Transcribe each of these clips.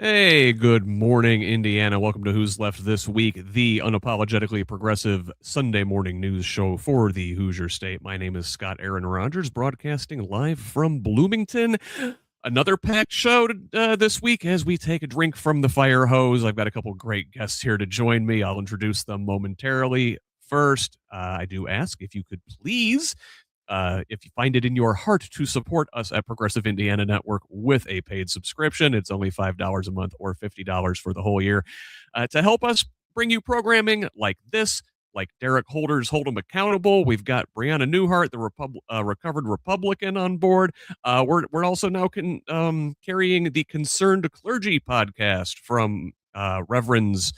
Hey, good morning, Indiana. Welcome to Who's Left This Week, the unapologetically progressive Sunday morning news show for the Hoosier State. My name is Scott Aaron Rogers, broadcasting live from Bloomington. Another packed show this week as we take a drink from the fire hose. I've got a couple great guests here to join me. I'll introduce them momentarily. First, I do ask if you could please if you find it in your heart to support us at Progressive Indiana Network with a paid subscription. It's only $5 a month or $50 for the whole year to help us bring you programming like this, like Derek Holder's Hold 'em Accountable. We've got Brianna Newhart, the recovered Republican, on board. We're also now carrying the Concerned Clergy podcast from Reverends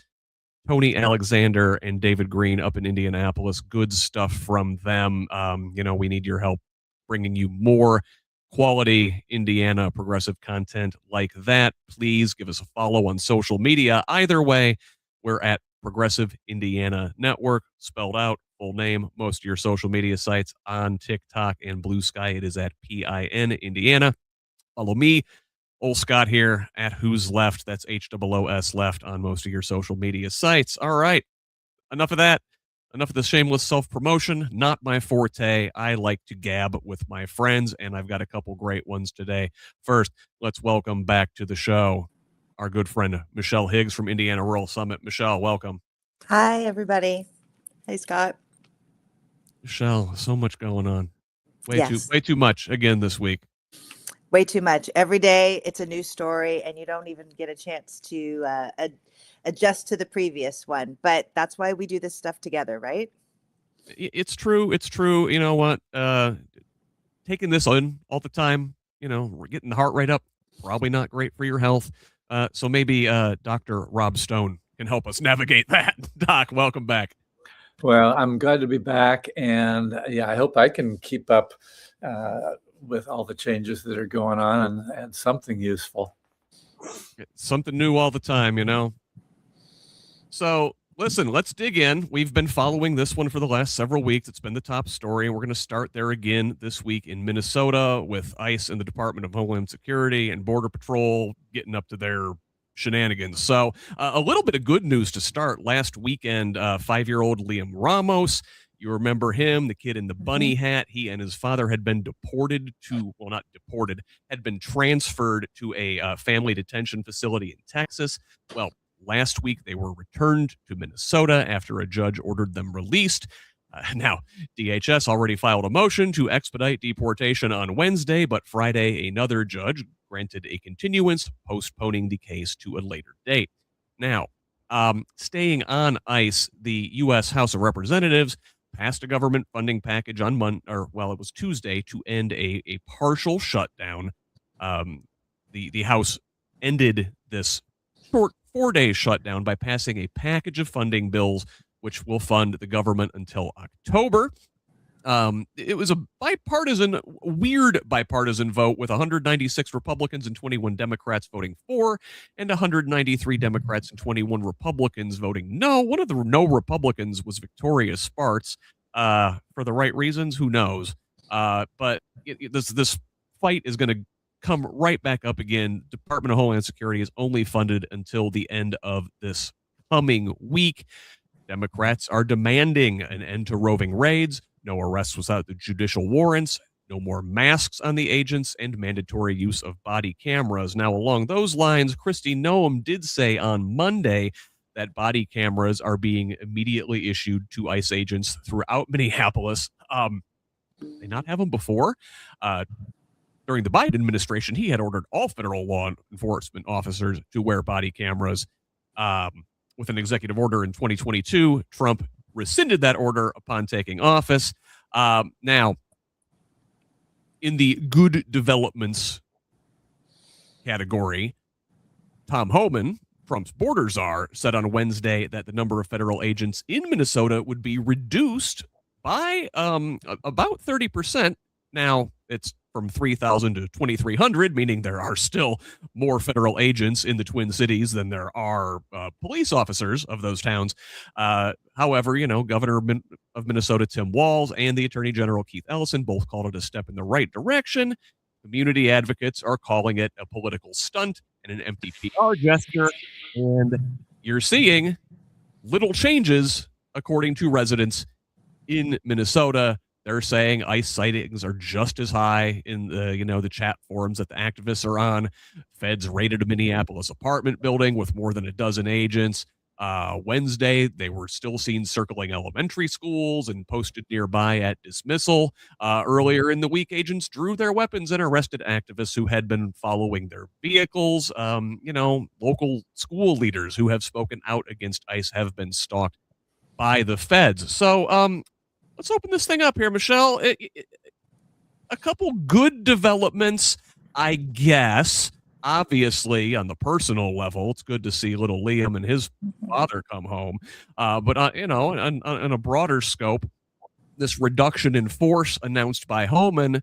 Tony Alexander and David Green up in Indianapolis. Good stuff from them. We need your help bringing you more quality Indiana progressive content like that. Please give us a follow on social media. Either way, we're at Progressive Indiana Network, spelled out, full name. Most of your social media sites on TikTok and Blue Sky, it is at PIN Indiana. Follow me, Old Scott here at Who's Left. That's HOOS Left on most of your social media sites. All right. Enough of that. Enough of the shameless self-promotion. Not my forte. I like to gab with my friends, and I've got a couple great ones today. First, let's welcome back to the show our good friend Michelle Higgs from Indiana Rural Summit. Michelle, welcome. Hi, everybody. Hey, Scott. Michelle, so much going on. Way Yes. too much again this week. Way too much. Every day it's a new story, and you don't even get a chance to adjust to the previous one. But that's why we do this stuff together, right? It's true. It's true. You know what? Taking this on all the time, we're getting the heart rate up. Probably not great for your health. So maybe Dr. Rob Stone can help us navigate that. Doc, welcome back. Well, I'm glad to be back. And yeah, I hope I can keep up with all the changes that are going on and something useful. Something new all the time, So listen, let's dig in. We've been following this one for the last several weeks. It's been the top story, and we're going to start there again this week in Minnesota with ICE and the Department of Homeland Security and Border Patrol getting up to their shenanigans. So a little bit of good news to start. Last weekend, 5-year-old Liam Ramos, you remember him, the kid in the bunny hat. He and his father had been had been transferred to a family detention facility in Texas. Well, last week they were returned to Minnesota after a judge ordered them released. Now, DHS already filed a motion to expedite deportation on Wednesday, but Friday another judge granted a continuance, postponing the case to a later date. Now, staying on ICE, the U.S. House of Representatives passed a government funding package on it was Tuesday, to end a partial shutdown. The House ended this short 4-day shutdown by passing a package of funding bills which will fund the government until October. It was a weird bipartisan vote with 196 Republicans and 21 Democrats voting for, and 193 Democrats and 21 Republicans voting no. One of the no Republicans was Victoria Spartz. For the right reasons, who knows? But this fight is going to come right back up again. Department of Homeland Security is only funded until the end of this coming week. Democrats are demanding an end to roving raids, no arrests without the judicial warrants, no more masks on the agents, and mandatory use of body cameras. Now, along those lines, Kristi Noem did say on Monday that body cameras are being immediately issued to ICE agents throughout Minneapolis. They not have them before. During the Biden administration, he had ordered all federal law enforcement officers to wear body cameras. With an executive order in 2022, Trump rescinded that order upon taking office. Now, in the good developments category, Tom Homan, Trump's border czar, said on Wednesday that the number of federal agents in Minnesota would be reduced by about 30%. Now, it's from 3,000 to 2,300, meaning there are still more federal agents in the Twin Cities than there are police officers of those towns. However, Governor of Minnesota Tim Walz and the Attorney General Keith Ellison both called it a step in the right direction. Community advocates are calling it a political stunt and an empty PR gesture. And you're seeing little changes, according to residents in Minnesota. They're saying ICE sightings are just as high in the chat forums that the activists are on. Feds raided a Minneapolis apartment building with more than a dozen agents. Wednesday, they were still seen circling elementary schools and posted nearby at dismissal. Earlier in the week, agents drew their weapons and arrested activists who had been following their vehicles. Local school leaders who have spoken out against ICE have been stalked by the feds. So, let's open this thing up here, Michelle. A couple good developments, I guess. Obviously, on the personal level, it's good to see little Liam and his father come home. But on a broader scope, this reduction in force announced by Homan,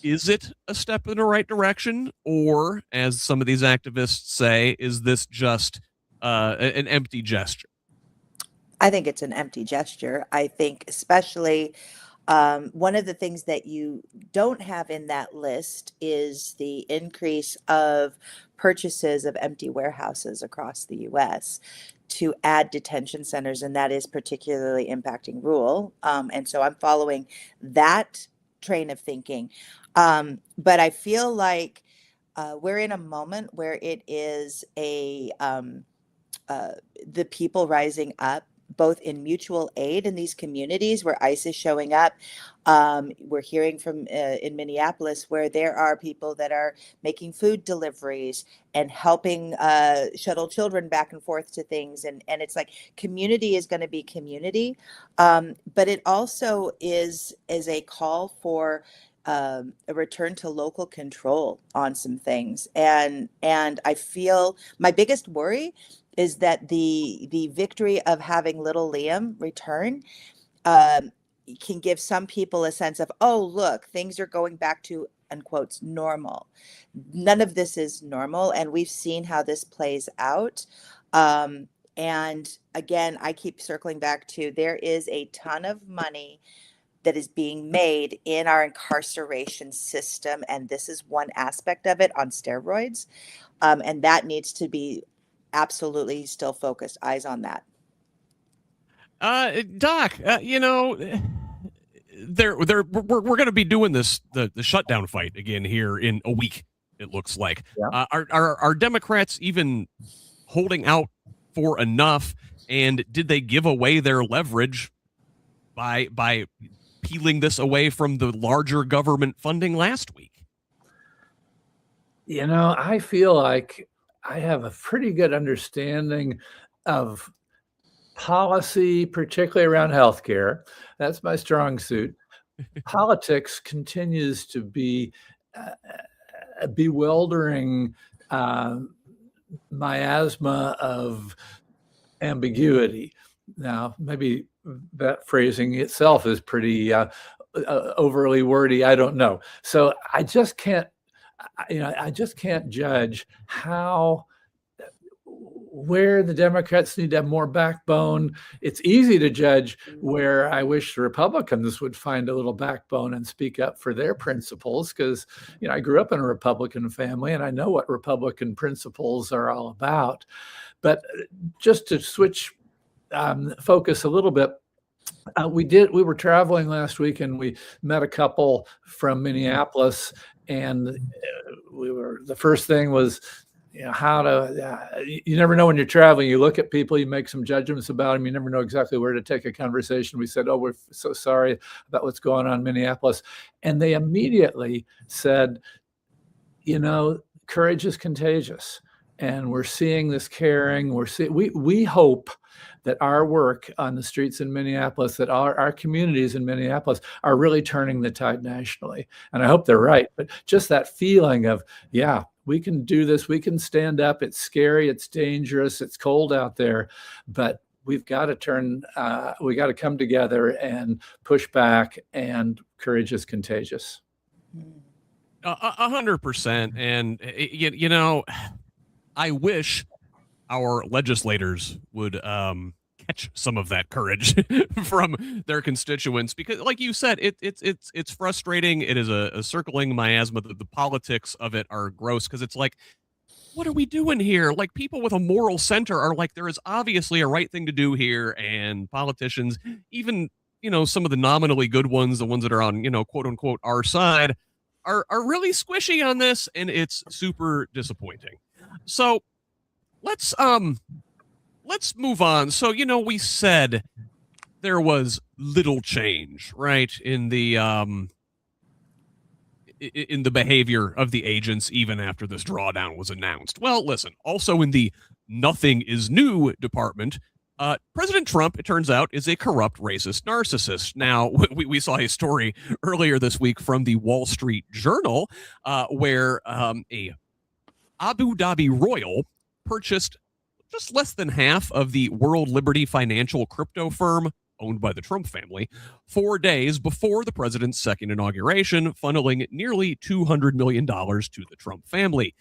is it a step in the right direction? Or, as some of these activists say, is this just an empty gesture? I think it's an empty gesture. I think especially one of the things that you don't have in that list is the increase of purchases of empty warehouses across the U.S. to add detention centers, and that is particularly impacting rural. And so I'm following that train of thinking. But I feel like we're in a moment where it is the people rising up, both in mutual aid in these communities where ICE is showing up. We're hearing from in Minneapolis where there are people that are making food deliveries and helping shuttle children back and forth to things. And it's like community is going to be community. But it also is a call for a return to local control on some things. And I feel my biggest worry is that the victory of having little Liam return can give some people a sense of, oh, look, things are going back to, unquote, normal. None of this is normal. And we've seen how this plays out. And again, I keep circling back to there is a ton of money that is being made in our incarceration system. And this is one aspect of it on steroids. And that needs to be absolutely still focused, eyes on that. Doc, we're going to be doing this the shutdown fight again here in a week. It looks like. Yeah. Are Democrats even holding out for enough? And did they give away their leverage by peeling this away from the larger government funding last week? I feel like I have a pretty good understanding of policy, particularly around healthcare. That's my strong suit. Politics continues to be a bewildering miasma of ambiguity. Now, maybe that phrasing itself is pretty overly wordy. I don't know. So I just can't judge where the Democrats need to have more backbone. It's easy to judge where I wish the Republicans would find a little backbone and speak up for their principles, because I grew up in a Republican family and I know what Republican principles are all about. But just to switch focus a little bit, we were traveling last week and we met a couple from Minneapolis, and the first thing was, how to, you never know when you're traveling. You look at people, you make some judgments about them. You never know exactly where to take a conversation. We said, oh, we're so sorry about what's going on in Minneapolis. And they immediately said, courage is contagious. And we're seeing this caring. We hope that our work on the streets in Minneapolis, that our communities in Minneapolis are really turning the tide nationally. And I hope they're right. But just that feeling of, yeah, we can do this. We can stand up. It's scary. It's dangerous. It's cold out there. But we've got to we got to come together and push back. And courage is contagious. 100%. And, I wish our legislators would catch some of that courage from their constituents, because like you said, it's frustrating. It is a circling miasma. The politics of it are gross, because it's like, what are we doing here? Like, people with a moral center are like, there is obviously a right thing to do here, and politicians, even some of the nominally good ones, the ones that are on quote unquote our side, are really squishy on this, and it's super disappointing. So let's move on. So we said there was little change, right, in the behavior of the agents even after this drawdown was announced. Well, listen, also in the nothing is new department, President Trump, it turns out, is a corrupt, racist narcissist. Now, we saw a story earlier this week from the Wall Street Journal where a Abu Dhabi royal purchased just less than half of the World Liberty Financial crypto firm owned by the Trump family 4 days before the president's second inauguration, funneling nearly $200 million to the Trump family.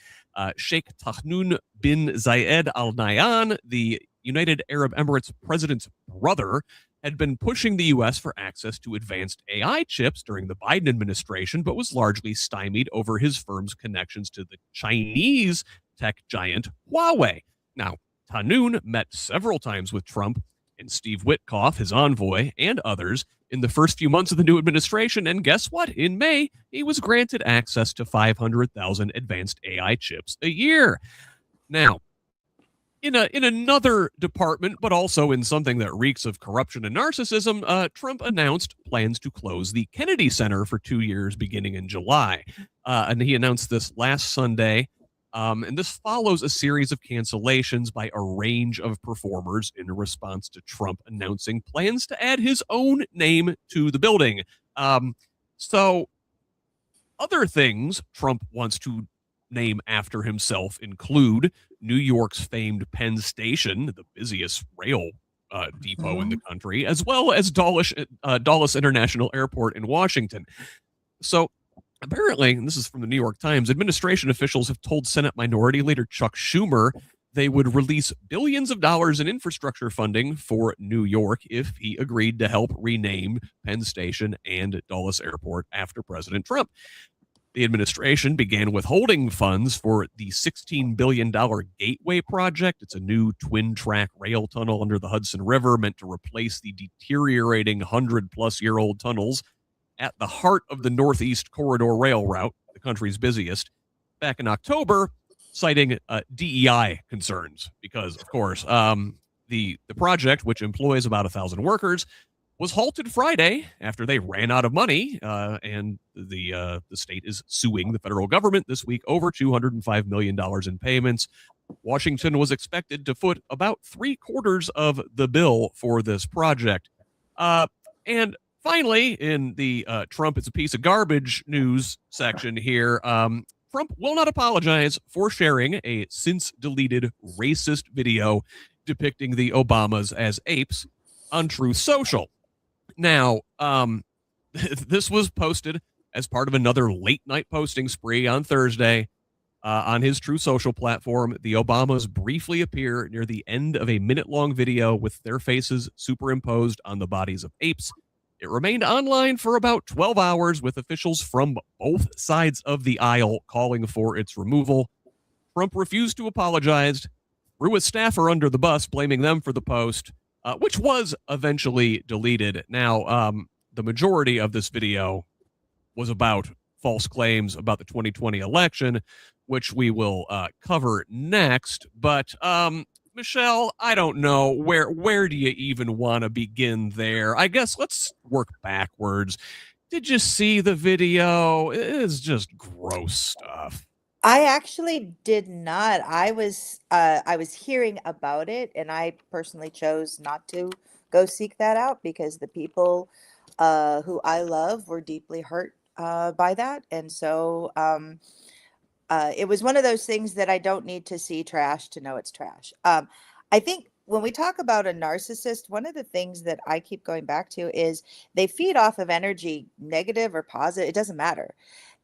Sheikh Tahnoun bin Zayed Al Nahyan, the United Arab Emirates president's brother, had been pushing the U.S. for access to advanced AI chips during the Biden administration, but was largely stymied over his firm's connections to the Chinese tech giant Huawei. Now, Tahnoun met several times with Trump and Steve Witkoff, his envoy, and others in the first few months of the new administration. And guess what? In May, he was granted access to 500,000 advanced AI chips a year. Now, in another department, but also in something that reeks of corruption and narcissism, Trump announced plans to close the Kennedy Center for 2 years beginning in July. And he announced this last Sunday. And this follows a series of cancellations by a range of performers in response to Trump announcing plans to add his own name to the building. So other things Trump wants to name after himself include New York's famed Penn Station, the busiest rail depot in the country, as well as Dulles International Airport in Washington. So apparently, and this is from the New York Times, administration officials have told Senate Minority Leader Chuck Schumer they would release billions of dollars in infrastructure funding for New York if he agreed to help rename Penn Station and Dulles Airport after President Trump. The administration began withholding funds for the $16 billion Gateway project. It's a new twin-track rail tunnel under the Hudson River meant to replace the deteriorating 100-plus-year-old tunnels at the heart of the Northeast Corridor rail route, the country's busiest, back in October, citing DEI concerns. Because, of course, the project, which employs about 1,000 workers, was halted Friday after they ran out of money, and the state is suing the federal government this week over $205 million in payments. Washington was expected to foot about 3/4 of the bill for this project. And finally, in the Trump is a piece of garbage news section here, Trump will not apologize for sharing a since-deleted racist video depicting the Obamas as apes on Truth Social. Now, this was posted as part of another late-night posting spree on Thursday. On his Truth Social platform, the Obamas briefly appear near the end of a minute-long video with their faces superimposed on the bodies of apes. It remained online for about 12 hours, with officials from both sides of the aisle calling for its removal. Trump refused to apologize, threw a staffer under the bus, blaming them for the post, which was eventually deleted. Now, the majority of this video was about false claims about the 2020 election, which we will cover next. But Michelle, I don't know, where do you even want to begin there? I guess let's work backwards. Did you see the video? It's just gross stuff. I actually did not. I was hearing about it, and I personally chose not to go seek that out because the people who I love were deeply hurt by that, and so it was one of those things that I don't need to see trash to know it's trash. I think when we talk about a narcissist, one of the things that I keep going back to is they feed off of energy, negative or positive, it doesn't matter.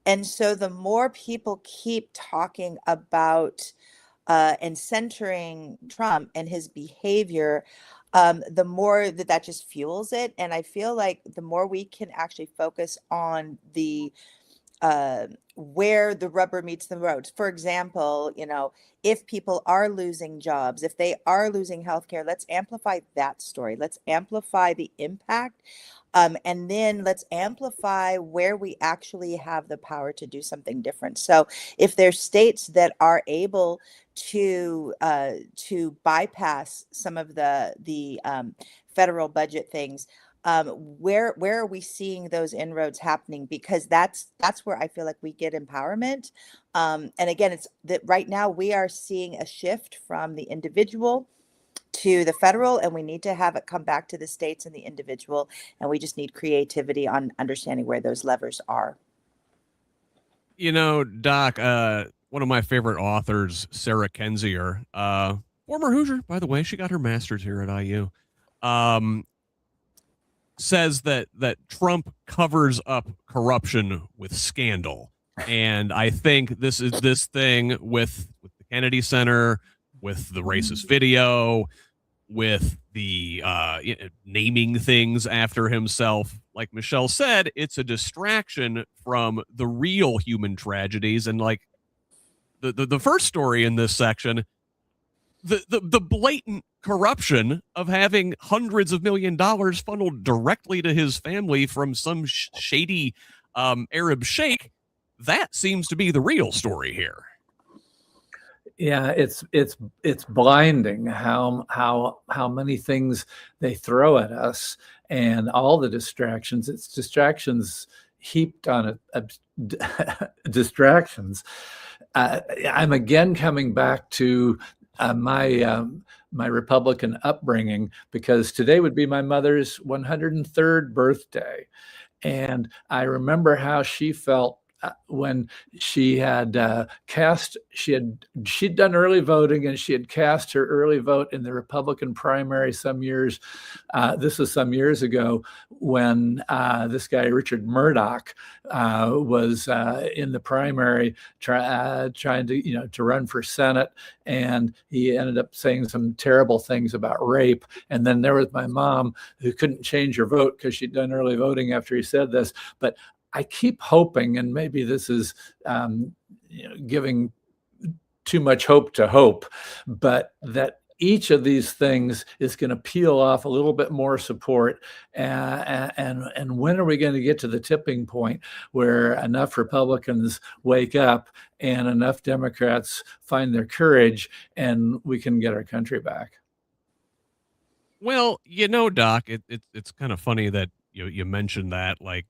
And so the more people keep talking about and centering Trump and his behavior, the more that just fuels it. And I feel like the more we can actually focus on the where the rubber meets the road. For example, if people are losing jobs, if they are losing healthcare, let's amplify that story. Let's amplify the impact. And then let's amplify where we actually have the power to do something different. So if there's states that are able to bypass some of the federal budget things, where are we seeing those inroads happening? Because that's where I feel like we get empowerment. And again, it's that right now we are seeing a shift from the individual to the federal, and we need to have it come back to the states and the individual. And we just need creativity on understanding where those levers are. Doc, one of my favorite authors, Sarah Kendzior, former Hoosier, by the way, she got her master's here at IU, says that Trump covers up corruption with scandal. And I think this thing with the Kennedy Center, with the racist video, with the naming things after himself, like Michelle said, it's a distraction from the real human tragedies. And like the first story in this section, the blatant corruption of having hundreds of $1 million funneled directly to his family from some shady Arab sheikh, that seems to be the real story here. Yeah, it's blinding how many things they throw at us, and all the distractions. It's distractions heaped on distractions. I'm again coming back to my Republican upbringing, because today would be my mother's 103rd birthday, and I remember how she felt when she had she'd done early voting, and she had cast her early vote in the Republican primary some years. This was some years ago, when this guy Richard Murdoch was in the primary trying to run for Senate, and he ended up saying some terrible things about rape. And then there was my mom, who couldn't change her vote because she'd done early voting after he said this. But I keep hoping, and maybe this is giving too much hope to hope, but that each of these things is going to peel off a little bit more support. And when are we going to get to the tipping point where enough Republicans wake up and enough Democrats find their courage, and we can get our country back? Well, Doc, it's kind of funny that you mentioned that. Like,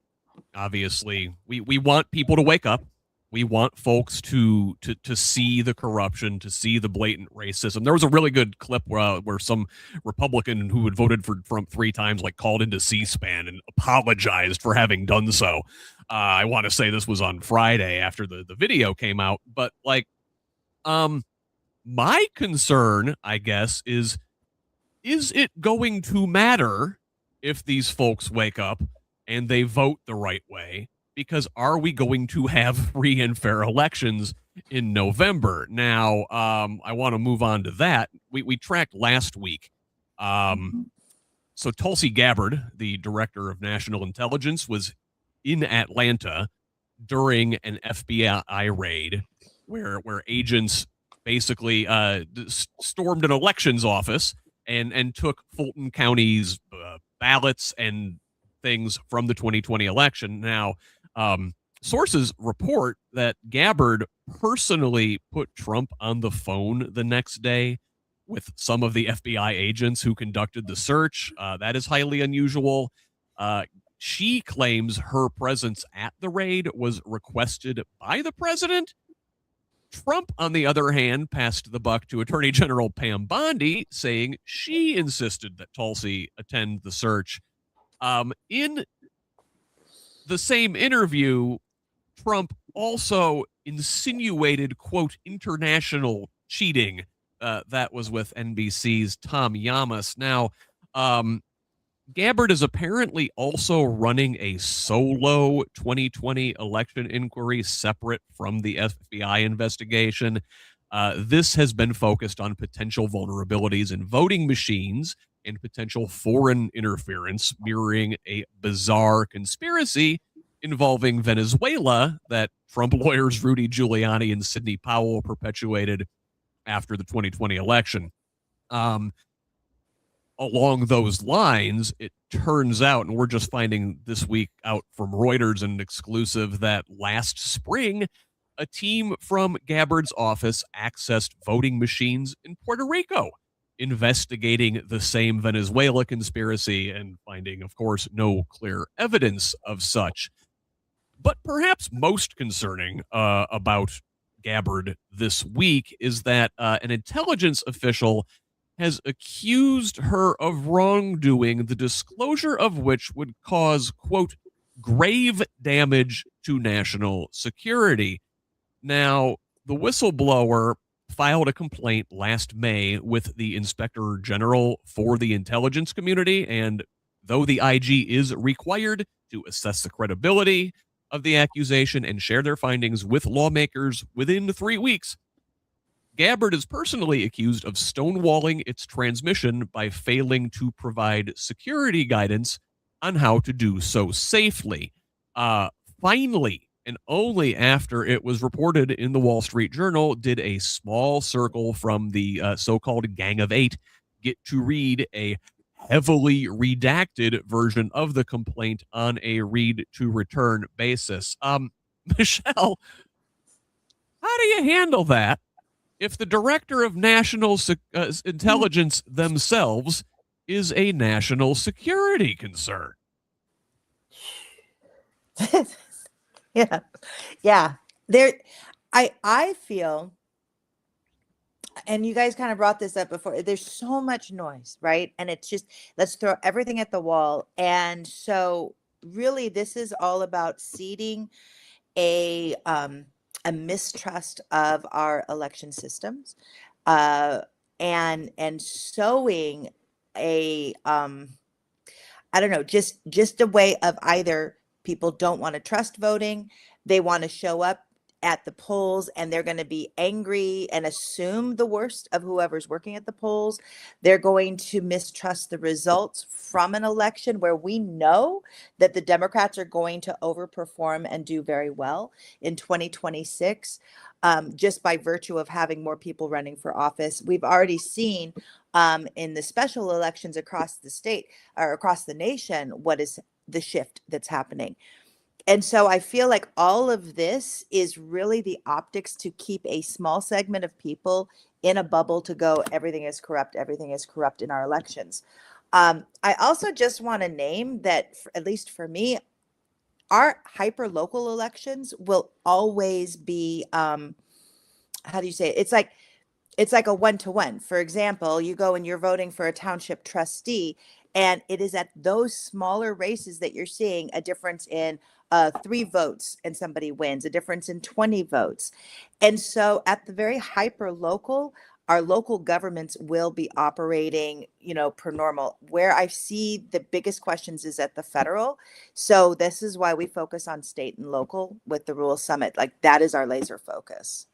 obviously, we want people to wake up. We want folks to see the corruption, to see the blatant racism. There was a really good clip where some Republican who had voted for Trump 3 times called into C-SPAN and apologized for having done so. I want to say this was on Friday after the video came out. But my concern, I guess, is it going to matter if these folks wake up and they vote the right way? Because are we going to have free and fair elections in November? Now, I want to move on to that. We tracked last week. So Tulsi Gabbard, the director of national intelligence, was in Atlanta during an FBI raid where agents basically stormed an elections office and took Fulton County's ballots and things from the 2020 election. Now, sources report that Gabbard personally put Trump on the phone the next day with some of the FBI agents who conducted the search. That is highly unusual. She claims her presence at the raid was requested by the president. Trump, on the other hand, passed the buck to Attorney General Pam Bondi, saying she insisted that Tulsi attend the search. In the same interview, Trump also insinuated, quote, international cheating. That was with NBC's Tom Llamas. Now, Gabbard is apparently also running a solo 2020 election inquiry separate from the FBI investigation. This has been focused on potential vulnerabilities in voting machines and potential foreign interference, mirroring a bizarre conspiracy involving Venezuela that Trump lawyers Rudy Giuliani and Sidney Powell perpetuated after the 2020 election. Along those lines, it turns out, and we're just finding this week out from Reuters an exclusive, that last spring, a team from Gabbard's office accessed voting machines in Puerto Rico, investigating the same Venezuela conspiracy and finding, of course, no clear evidence of such. But perhaps most concerning about Gabbard this week is that an intelligence official has accused her of wrongdoing, the disclosure of which would cause, quote, grave damage to national security. Now, the whistleblower filed a complaint last May with the Inspector General for the intelligence community, and though the IG is required to assess the credibility of the accusation and share their findings with lawmakers within 3 weeks, Gabbard is personally accused of stonewalling its transmission by failing to provide security guidance on how to do so safely. Finally, and only after it was reported in the Wall Street Journal, did a small circle from the so-called Gang of Eight get to read a heavily redacted version of the complaint on a read-to-return basis. Michelle, how do you handle that if the director of national intelligence themselves is a national security concern? Yeah. I feel, and you guys kind of brought this up before, there's so much noise, right? And it's just, let's throw everything at the wall. And so really this is all about seeding a mistrust of our election systems, and sowing a, I don't know, just a way of either people don't want to trust voting, they want to show up at the polls and they're going to be angry and assume the worst of whoever's working at the polls. They're going to mistrust the results from an election where we know that the Democrats are going to overperform and do very well in 2026, just by virtue of having more people running for office. We've already seen in the special elections across the state or across the nation what is the shift that's happening. And so I feel like all of this is really the optics to keep a small segment of people in a bubble to go, everything is corrupt in our elections. I also just want to name that, at least for me, our hyper local elections will always be, how do you say it? It's like a 1-to-1. For example, you go and you're voting for a township trustee, and it is at those smaller races that you're seeing a difference in 3 votes and somebody wins, a difference in 20 votes. And so at the very hyper local, our local governments will be operating, per normal. Where I see the biggest questions is at the federal. So this is why we focus on state and local with the Rules Summit. Like, that is our laser focus.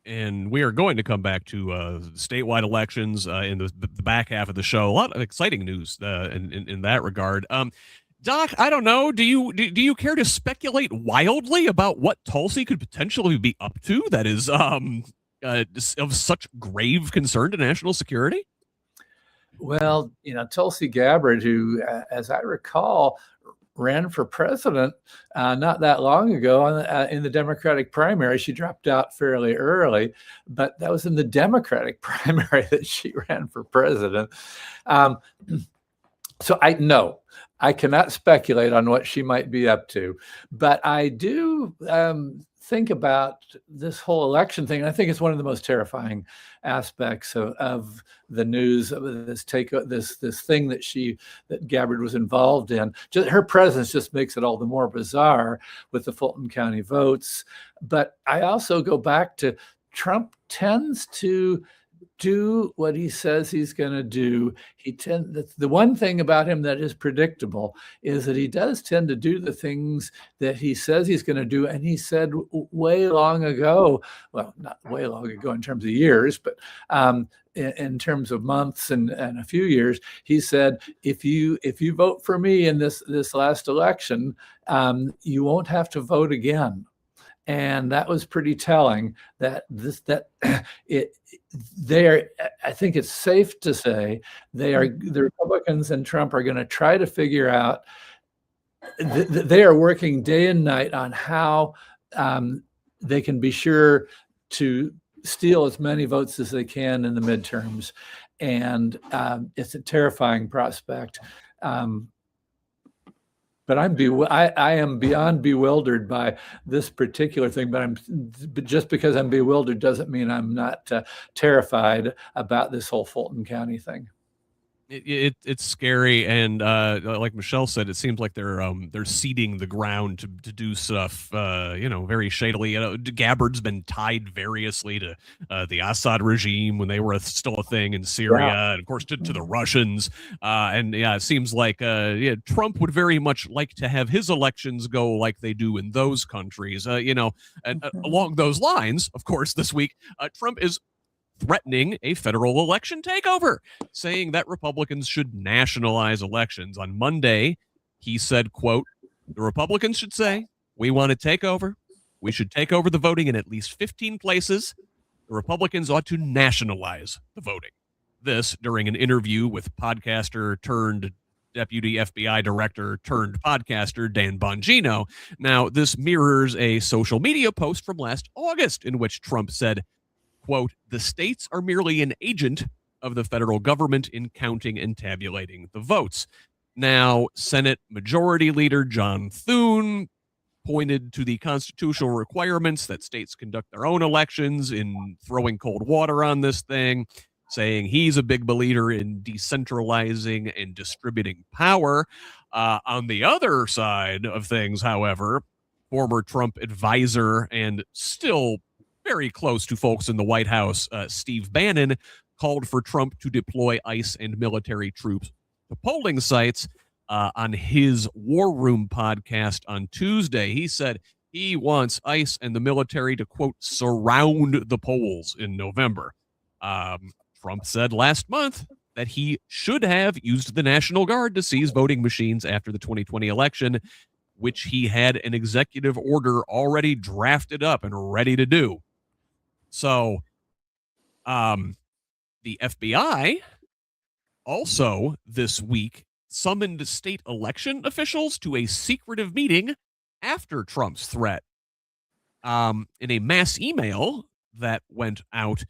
And we are going to come back to statewide elections in the back half of the show. A lot of exciting news in that regard. Doc, I don't know. Do you care to speculate wildly about what Tulsi could potentially be up to that is of such grave concern to national security? Well, Tulsi Gabbard, who, as I recall, ran for president not that long ago in the Democratic primary. She dropped out fairly early, but that was in the Democratic primary that she ran for president. So I cannot speculate on what she might be up to, but I do think about this whole election thing. And I think it's one of the most terrifying aspects of the news, of this thing that Gabbard was involved in. Just her presence just makes it all the more bizarre with the Fulton County votes. But I also go back to Trump tends to do what he says he's going to do. The one thing about him that is predictable is that he does tend to do the things that he says he's going to do. And he said way long ago, well, not way long ago in terms of years, but in terms of months and a few years, he said, if you vote for me in this last election, you won't have to vote again. And that was pretty telling I think it's safe to say the Republicans and Trump are going to try to figure out, they are working day and night on how they can be sure to steal as many votes as they can in the midterms. And it's a terrifying prospect. But I am beyond bewildered by this particular thing. But just because I'm bewildered doesn't mean I'm not terrified about this whole Fulton County thing. It's scary, and like Michelle said, it seems like they're seeding the ground to do stuff, very shadily. Gabbard's been tied variously to the Assad regime when they were still a thing in Syria, and of course to the Russians. It seems like Trump would very much like to have his elections go like they do in those countries. And along those lines, of course, this week Trump is threatening a federal election takeover, saying that Republicans should nationalize elections. On Monday, he said, quote, "The Republicans should say, we want to take over. We should take over the voting in at least 15 places. The Republicans ought to nationalize the voting." This during an interview with podcaster turned deputy FBI director turned podcaster Dan Bongino. Now, this mirrors a social media post from last August in which Trump said, quote, "The states are merely an agent of the federal government in counting and tabulating the votes." Now, Senate Majority Leader John Thune pointed to the constitutional requirements that states conduct their own elections in throwing cold water on this thing, saying he's a big believer in decentralizing and distributing power. On the other side of things, however, former Trump advisor and still very close to folks in the White House, Steve Bannon, called for Trump to deploy ICE and military troops to polling sites. On his War Room podcast on Tuesday, he said he wants ICE and the military to, quote, surround the polls in November. Trump said last month that he should have used the National Guard to seize voting machines after the 2020 election, which he had an executive order already drafted up and ready to do. So, the FBI also this week summoned state election officials to a secretive meeting after Trump's threat. In a mass email that went out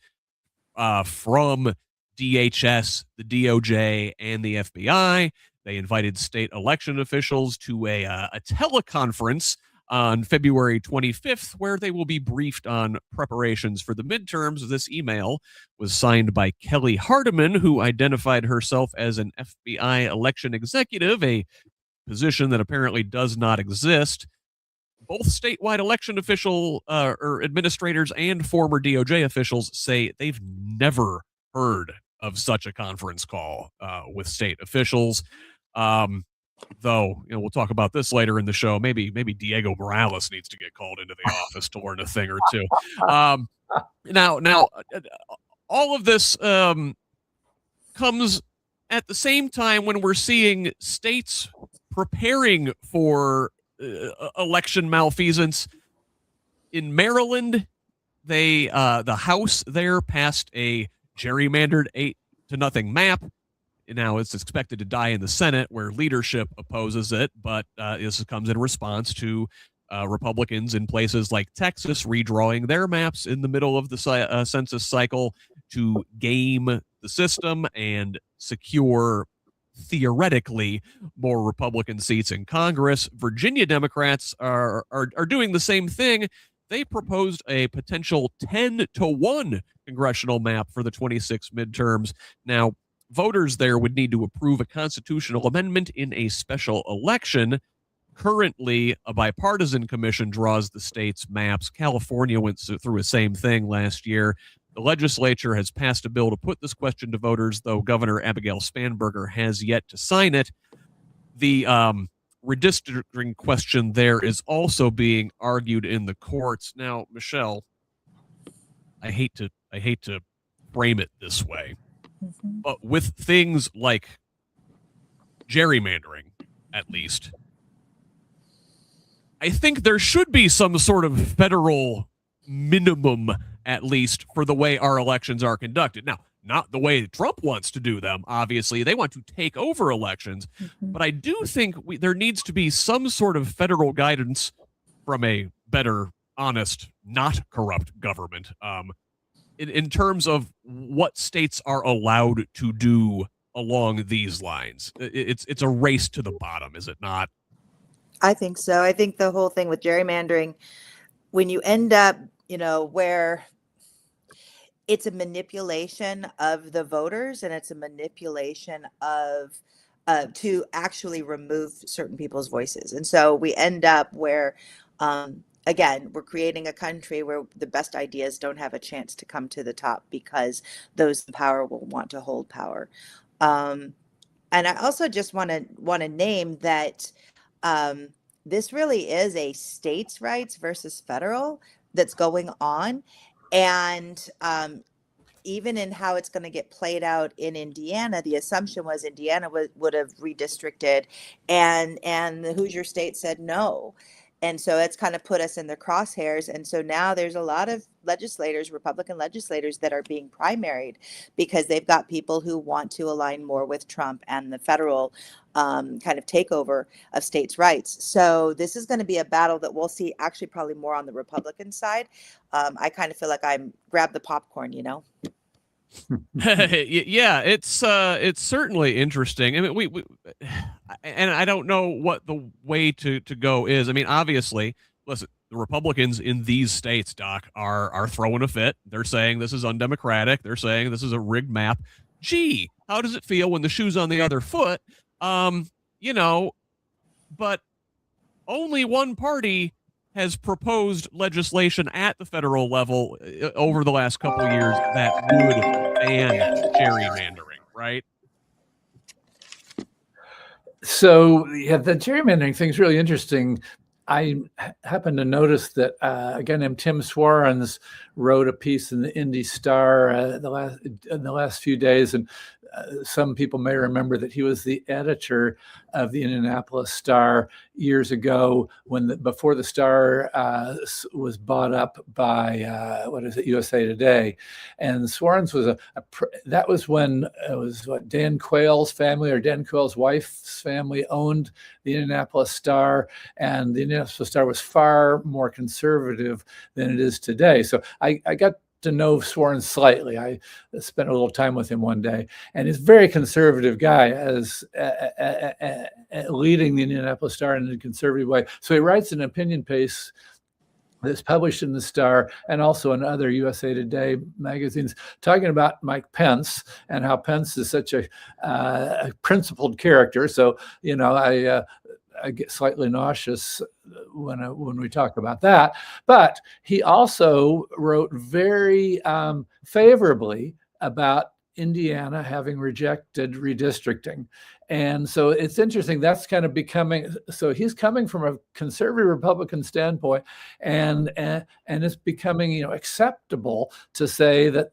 from DHS, the DOJ, and the FBI, they invited state election officials to a teleconference on February 25th, where they will be briefed on preparations for the midterms. This email was signed by Kelly Hardiman, who identified herself as an FBI election executive, a position that apparently does not exist. Both statewide election official or administrators and former DOJ officials say they've never heard of such a conference call with state officials. Though, we'll talk about this later in the show. Maybe Diego Morales needs to get called into the office to learn a thing or two. Now, all of this comes at the same time when we're seeing states preparing for election malfeasance. In Maryland, the House there passed a gerrymandered 8-0 map. Now it's expected to die in the Senate, where leadership opposes it, but this comes in response to Republicans in places like Texas redrawing their maps in the middle of the census cycle to game the system and secure, theoretically, more Republican seats in Congress. Virginia Democrats are doing the same thing. They proposed a potential 10-1 congressional map for the 26 midterms. Now, voters there would need to approve a constitutional amendment in a special election. Currently, a bipartisan commission draws the state's maps. California went through the same thing last year. The legislature has passed a bill to put this question to voters, though Governor Abigail Spanberger has yet to sign it. The redistricting question there is also being argued in the courts. Now, Michelle, I hate to frame it this way, but with things like gerrymandering, at least, I think there should be some sort of federal minimum, at least, for the way our elections are conducted. Now, not the way Trump wants to do them, obviously. They want to take over elections. But I do think there needs to be some sort of federal guidance from a better, honest, not corrupt government in terms of what states are allowed to do along these lines. It's a race to the bottom, is it not? I think so. I think the whole thing with gerrymandering, when you end up, where it's a manipulation of the voters and it's a manipulation of to actually remove certain people's voices. And so we end up where, again, we're creating a country where the best ideas don't have a chance to come to the top because those in power will want to hold power. And I also just want to name that this really is a states' rights versus federal that's going on. And even in how it's going to get played out in Indiana, the assumption was Indiana would have redistricted, and the Hoosier State said no. And so it's kind of put us in the crosshairs. And so now there's a lot of legislators, Republican legislators, that are being primaried because they've got people who want to align more with Trump and the federal kind of takeover of states' rights. So this is going to be a battle that we'll see actually probably more on the Republican side. I kind of feel like I'm grab the popcorn, Yeah, it's certainly interesting. I mean, we and I don't know what the way to go is. I mean, obviously, listen, the Republicans in these states, Doc, are throwing a fit. They're saying this is undemocratic. They're saying this is a rigged map. Gee, how does it feel when the shoe's on the other foot? But only one party has proposed legislation at the federal level over the last couple of years that would ban gerrymandering, right? So, yeah, the gerrymandering thing is really interesting. I happened to notice that a guy named Tim Swarens wrote a piece in the Indy Star in the last few days, and some people may remember that he was the editor of the Indianapolis Star years ago before the Star was bought up by USA Today. And Swarens was that was when it was Dan Quayle's family or Dan Quayle's wife's family owned the Indianapolis Star, and the Indianapolis Star was far more conservative than it is today. So I got to know Swarens slightly. I spent a little time with him one day, and he's a very conservative guy as leading the Indianapolis Star in a conservative way. So he writes an opinion piece that's published in the Star and also in other USA Today magazines, talking about Mike Pence and how Pence is such a principled character. So, I get slightly nauseous when we talk about that. But he also wrote very favorably about Indiana having rejected redistricting. And so it's interesting, that's kind of becoming, so he's coming from a conservative Republican standpoint, and it's becoming, acceptable to say that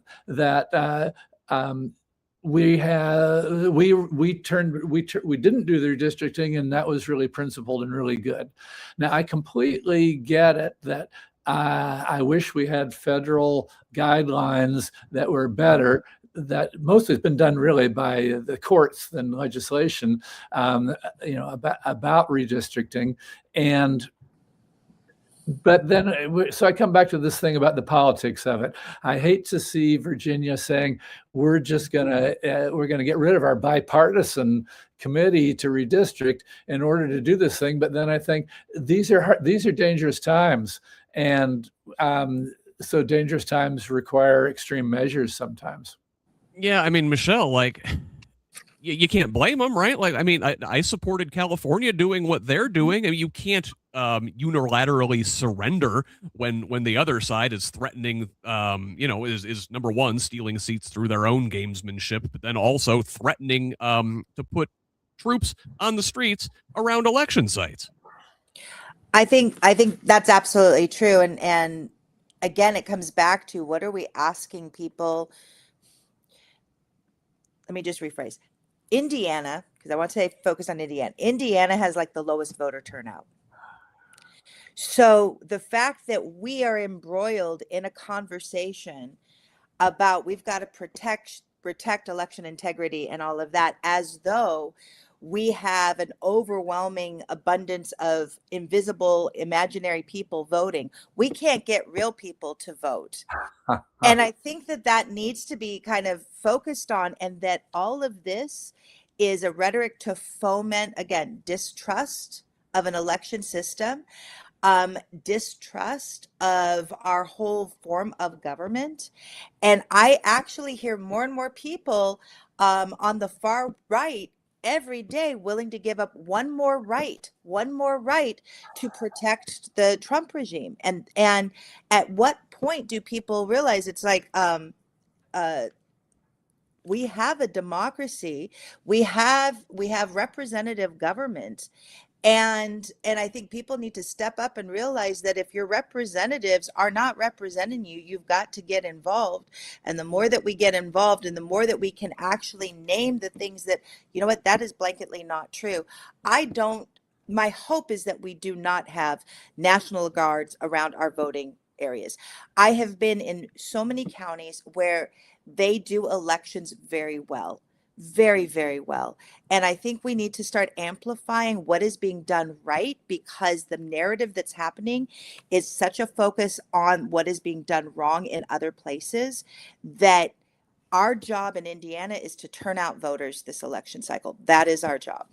we didn't do the redistricting, and that was really principled and really good. Now, I completely get it that I wish we had federal guidelines that were better. That mostly has been done really by the courts than legislation, about redistricting. But then, so I come back to this thing about the politics of it. I hate to see Virginia saying we're gonna get rid of our bipartisan committee to redistrict in order to do this thing. But then I think these are dangerous times, and so dangerous times require extreme measures sometimes. Yeah, I mean, Michelle, you can't blame them, right? Like, I mean, I supported California doing what they're doing. I mean, you can't unilaterally surrender when the other side is threatening, is number one, stealing seats through their own gamesmanship, but then also threatening to put troops on the streets around election sites. I think that's absolutely true. And again, it comes back to, what are we asking people? Let me just rephrase. Indiana, because I want to say focus on Indiana. Indiana has like the lowest voter turnout. So the fact that we are embroiled in a conversation about we've got to protect election integrity and all of that, as though we have an overwhelming abundance of invisible, imaginary people voting. We can't get real people to vote. And I think that needs to be kind of focused on, and that all of this is a rhetoric to foment, again, distrust of an election system, distrust of our whole form of government. And I actually hear more and more people on the far right every day willing to give up one more right to protect the Trump regime. And at what point do people realize it's like, we have a democracy, we have representative government, and I think people need to step up and realize that if your representatives are not representing you, you've got to get involved. And the more that we get involved, and the more that we can actually name the things that, you know what, that is blanketly not true. My hope is that we do not have National Guards around our voting areas. I have been in so many counties where they do elections very well. Very, very well. And I think we need to start amplifying what is being done right, because the narrative that's happening is such a focus on what is being done wrong in other places, that our job in Indiana is to turn out voters this election cycle. That is our job.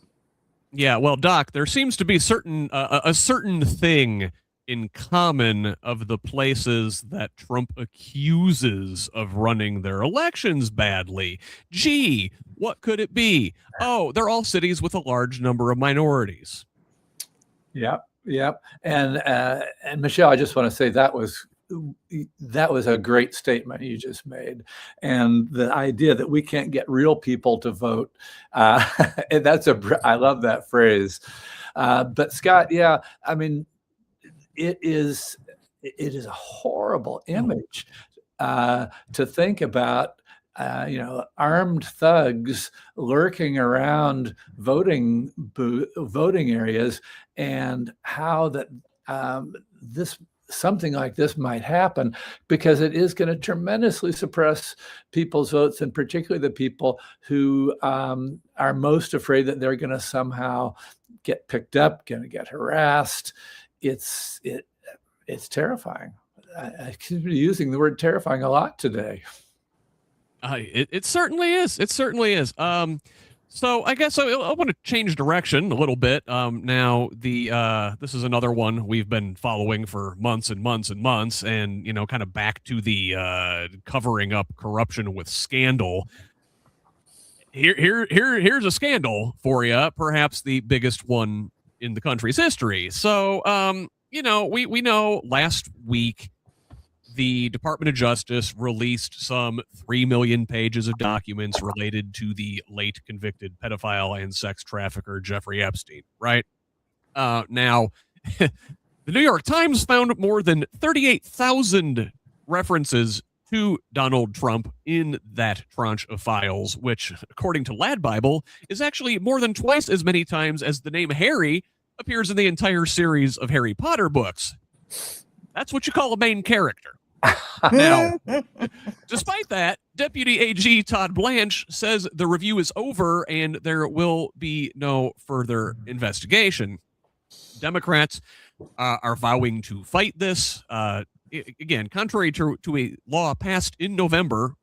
Yeah, well, Doc, there seems to be a certain thing in common of the places that Trump accuses of running their elections badly. Gee, what could it be? Oh, they're all cities with a large number of minorities. Yep. And Michelle, I just want to say that was a great statement you just made. And the idea that we can't get real people to vote, and I love that phrase. But Scott, yeah, I mean, it is a horrible image to think about, armed thugs lurking around voting areas, and how that something like this might happen, because it is going to tremendously suppress people's votes, and particularly the people who are most afraid that they're going to somehow get picked up, going to get harassed. It's terrifying. I keep using the word terrifying a lot today. It certainly is. It certainly is. So I guess I want to change direction a little bit. Now this is another one we've been following for months and months and months, and kind of back to the covering up corruption with scandal. Here's a scandal for you, perhaps the biggest one in the country's history. So, we know last week the Department of Justice released some 3 million pages of documents related to the late convicted pedophile and sex trafficker Jeffrey Epstein, right? Now, the New York Times found more than 38,000 references to Donald Trump in that tranche of files, which, according to Lad Bible, is actually more than twice as many times as the name Harry appears in the entire series of Harry Potter books. That's what you call a main character. Now, despite that, Deputy AG Todd Blanche says the review is over and there will be no further investigation. Democrats are vowing to fight this. Again, contrary to a law passed in November,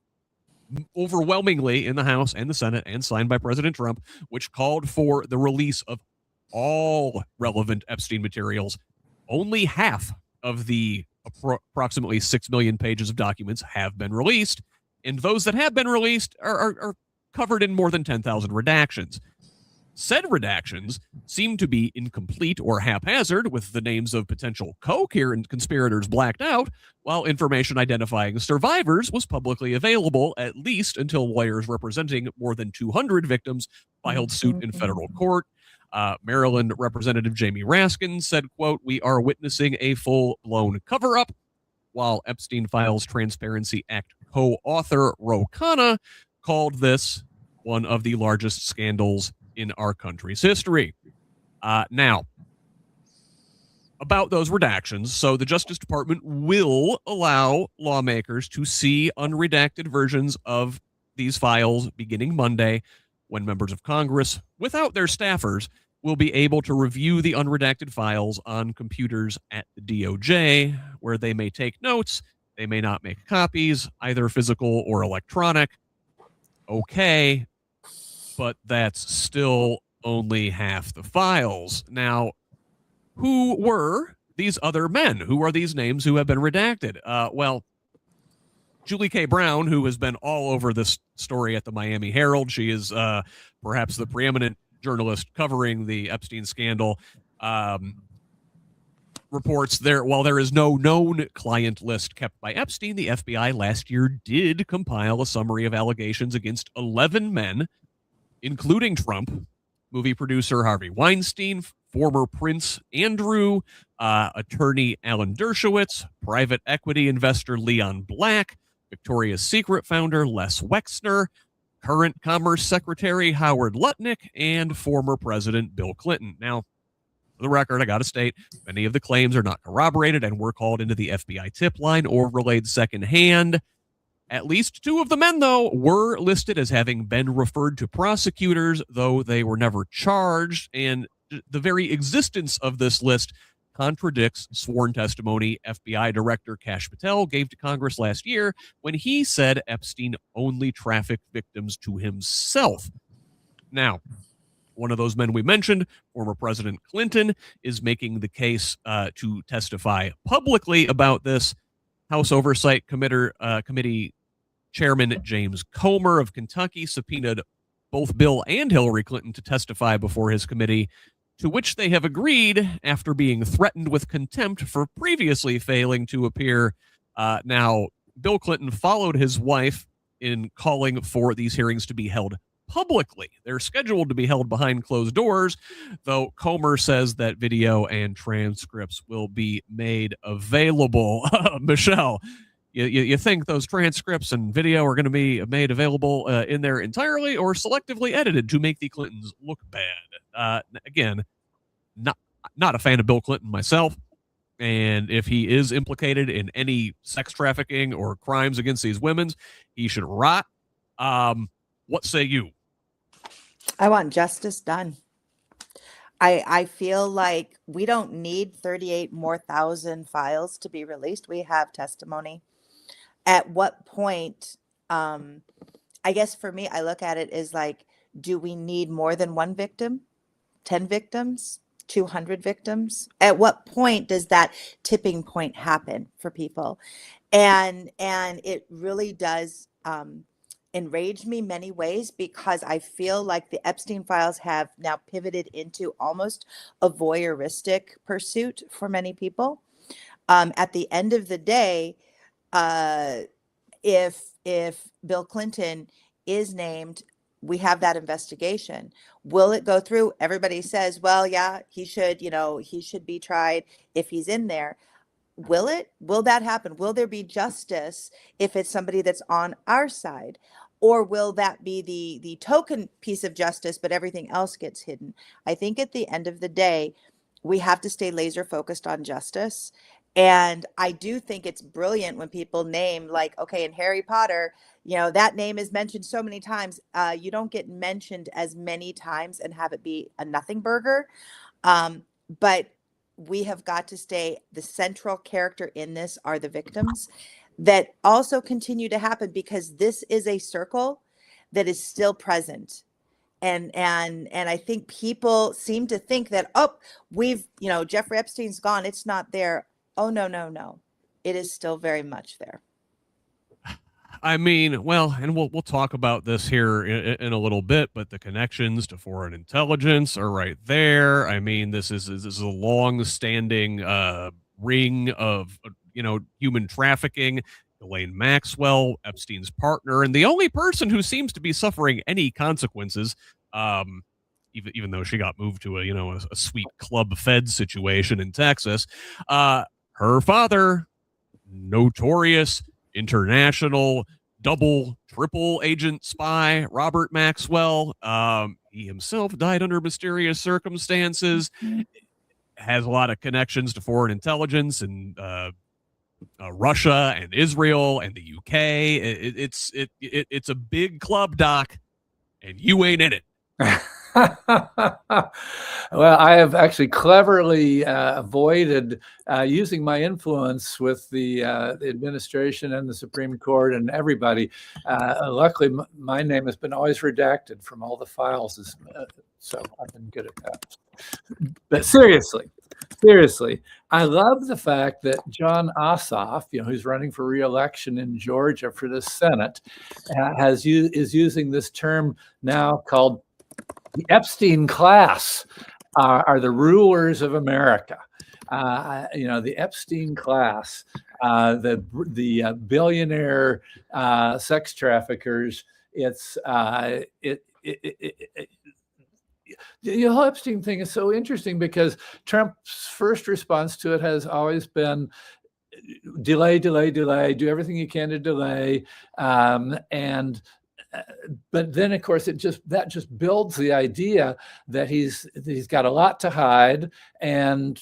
overwhelmingly in the House and the Senate, and signed by President Trump, which called for the release of all relevant Epstein materials. Only half of the approximately 6 million pages of documents have been released, and those that have been released are covered in more than 10,000 redactions. Said redactions seem to be incomplete or haphazard, with the names of potential co-conspirators blacked out, while information identifying survivors was publicly available, at least until lawyers representing more than 200 victims filed suit in federal court. Maryland Representative Jamie Raskin said, quote, "We are witnessing a full-blown cover-up," while Epstein Files Transparency Act co-author Ro Khanna called this one of the largest scandals in our country's history. Now, about those redactions, so the Justice Department will allow lawmakers to see unredacted versions of these files beginning Monday, when members of Congress, without their staffers, will be able to review the unredacted files on computers at the DOJ, where they may take notes. They may not make copies, either physical or electronic. Okay, but that's still only half the files. Now, who were these other men? Who are these names who have been redacted? Well, Julie K. Brown, who has been all over this story at the Miami Herald, she is perhaps the preeminent journalist covering the Epstein scandal, reports while there is no known client list kept by Epstein, the FBI last year did compile a summary of allegations against 11 men, including Trump, movie producer Harvey Weinstein, former Prince Andrew, attorney Alan Dershowitz, private equity investor Leon Black, Victoria's Secret founder Les Wexner, current Commerce Secretary Howard Lutnick, and former President Bill Clinton. Now, for the record, I got to state, many of the claims are not corroborated and were called into the FBI tip line or relayed secondhand. At least 2 of the men, though, were listed as having been referred to prosecutors, though they were never charged, and the very existence of this list contradicts sworn testimony FBI Director Kash Patel gave to Congress last year when he said Epstein only trafficked victims to himself. Now, one of those men we mentioned, former President Clinton, is making the case to testify publicly about this. House Oversight Committee Chairman James Comer of Kentucky subpoenaed both Bill and Hillary Clinton to testify before his committee, to which they have agreed after being threatened with contempt for previously failing to appear. Now, Bill Clinton followed his wife in calling for these hearings to be held publicly. They're scheduled to be held behind closed doors, though Comer says that video and transcripts will be made available. Michelle, you think those transcripts and video are going to be made available in there entirely or selectively edited to make the Clintons look bad? Again, not a fan of Bill Clinton myself, and if he is implicated in any sex trafficking or crimes against these women, he should rot. What say you? I want justice done. I feel like we don't need 38 more thousand files to be released. We have testimony. At what point, I guess for me, I look at it as like, do we need more than 1 victim, 10 victims, 200 victims? At what point does that tipping point happen for people? And it really does enrage me many ways, because I feel like the Epstein files have now pivoted into almost a voyeuristic pursuit for many people. At the end of the day, if Bill Clinton is named, we have that investigation. Will it go through? Everybody says, well, yeah, he should be tried if he's in there. Will it? Will that happen? Will there be justice if it's somebody that's on our side? Or will that be the token piece of justice, but everything else gets hidden? I think at the end of the day, we have to stay laser focused on justice. And I do think it's brilliant when people name, like, okay, in Harry Potter, that name is mentioned so many times. You don't get mentioned as many times and have it be a nothing burger. But we have got to stay, the central character in this are the victims that also continue to happen, because this is a circle that is still present. And I think people seem to think that, Jeffrey Epstein's gone, it's not there. Oh, no. It is still very much there. I mean, well, and we'll talk about this here in a little bit, but the connections to foreign intelligence are right there. I mean, this is a long-standing ring of human trafficking. Ghislaine Maxwell, Epstein's partner, and the only person who seems to be suffering any consequences, even though she got moved to a sweet club fed situation in Texas. Her father, notorious international double, triple agent spy, Robert Maxwell. He himself died under mysterious circumstances, has a lot of connections to foreign intelligence and Russia and Israel and the UK. It's a big club, Doc, and you ain't in it. Well, I have actually cleverly avoided using my influence with the administration and the Supreme Court and everybody. Luckily, my name has been always redacted from all the files, so I've been good at that. But seriously, I love the fact that John Ossoff, who's running for re-election in Georgia for the Senate, is using this term now called the Epstein class are the rulers of America. The Epstein class, the billionaire sex traffickers. The whole Epstein thing is so interesting because Trump's first response to it has always been delay, do everything you can to delay, but then, of course, that just builds the idea that he's got a lot to hide, and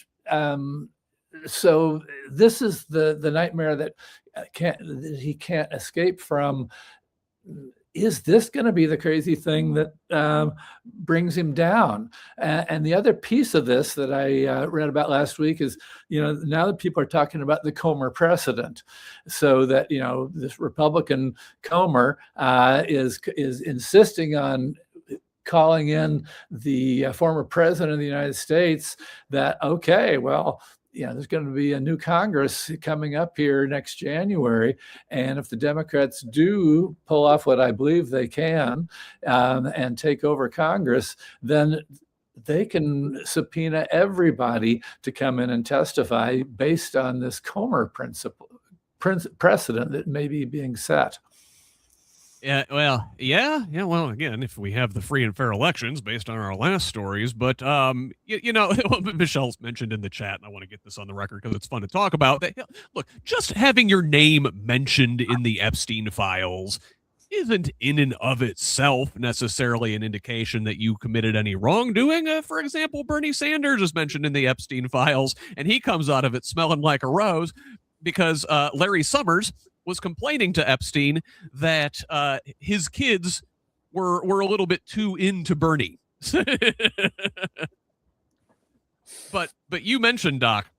so this is the nightmare that he can't escape from. Is this going to be the crazy thing that brings him down? And the other piece of this that I read about last week is, now that people are talking about the Comer precedent, so that this Republican Comer is insisting on calling in the former president of the United States that, okay, well, there's going to be a new Congress coming up here next January. And if the Democrats do pull off what I believe they can and take over Congress, then they can subpoena everybody to come in and testify based on this Comer precedent that may be being set. Well, again, if we have the free and fair elections based on our last stories, but, Michelle's mentioned in the chat, and I want to get this on the record because it's fun to talk about, that, look, just having your name mentioned in the Epstein files isn't in and of itself necessarily an indication that you committed any wrongdoing. For example, Bernie Sanders is mentioned in the Epstein files, and he comes out of it smelling like a rose because Larry Summers was complaining to Epstein that his kids were a little bit too into Bernie. But you mentioned, Doc,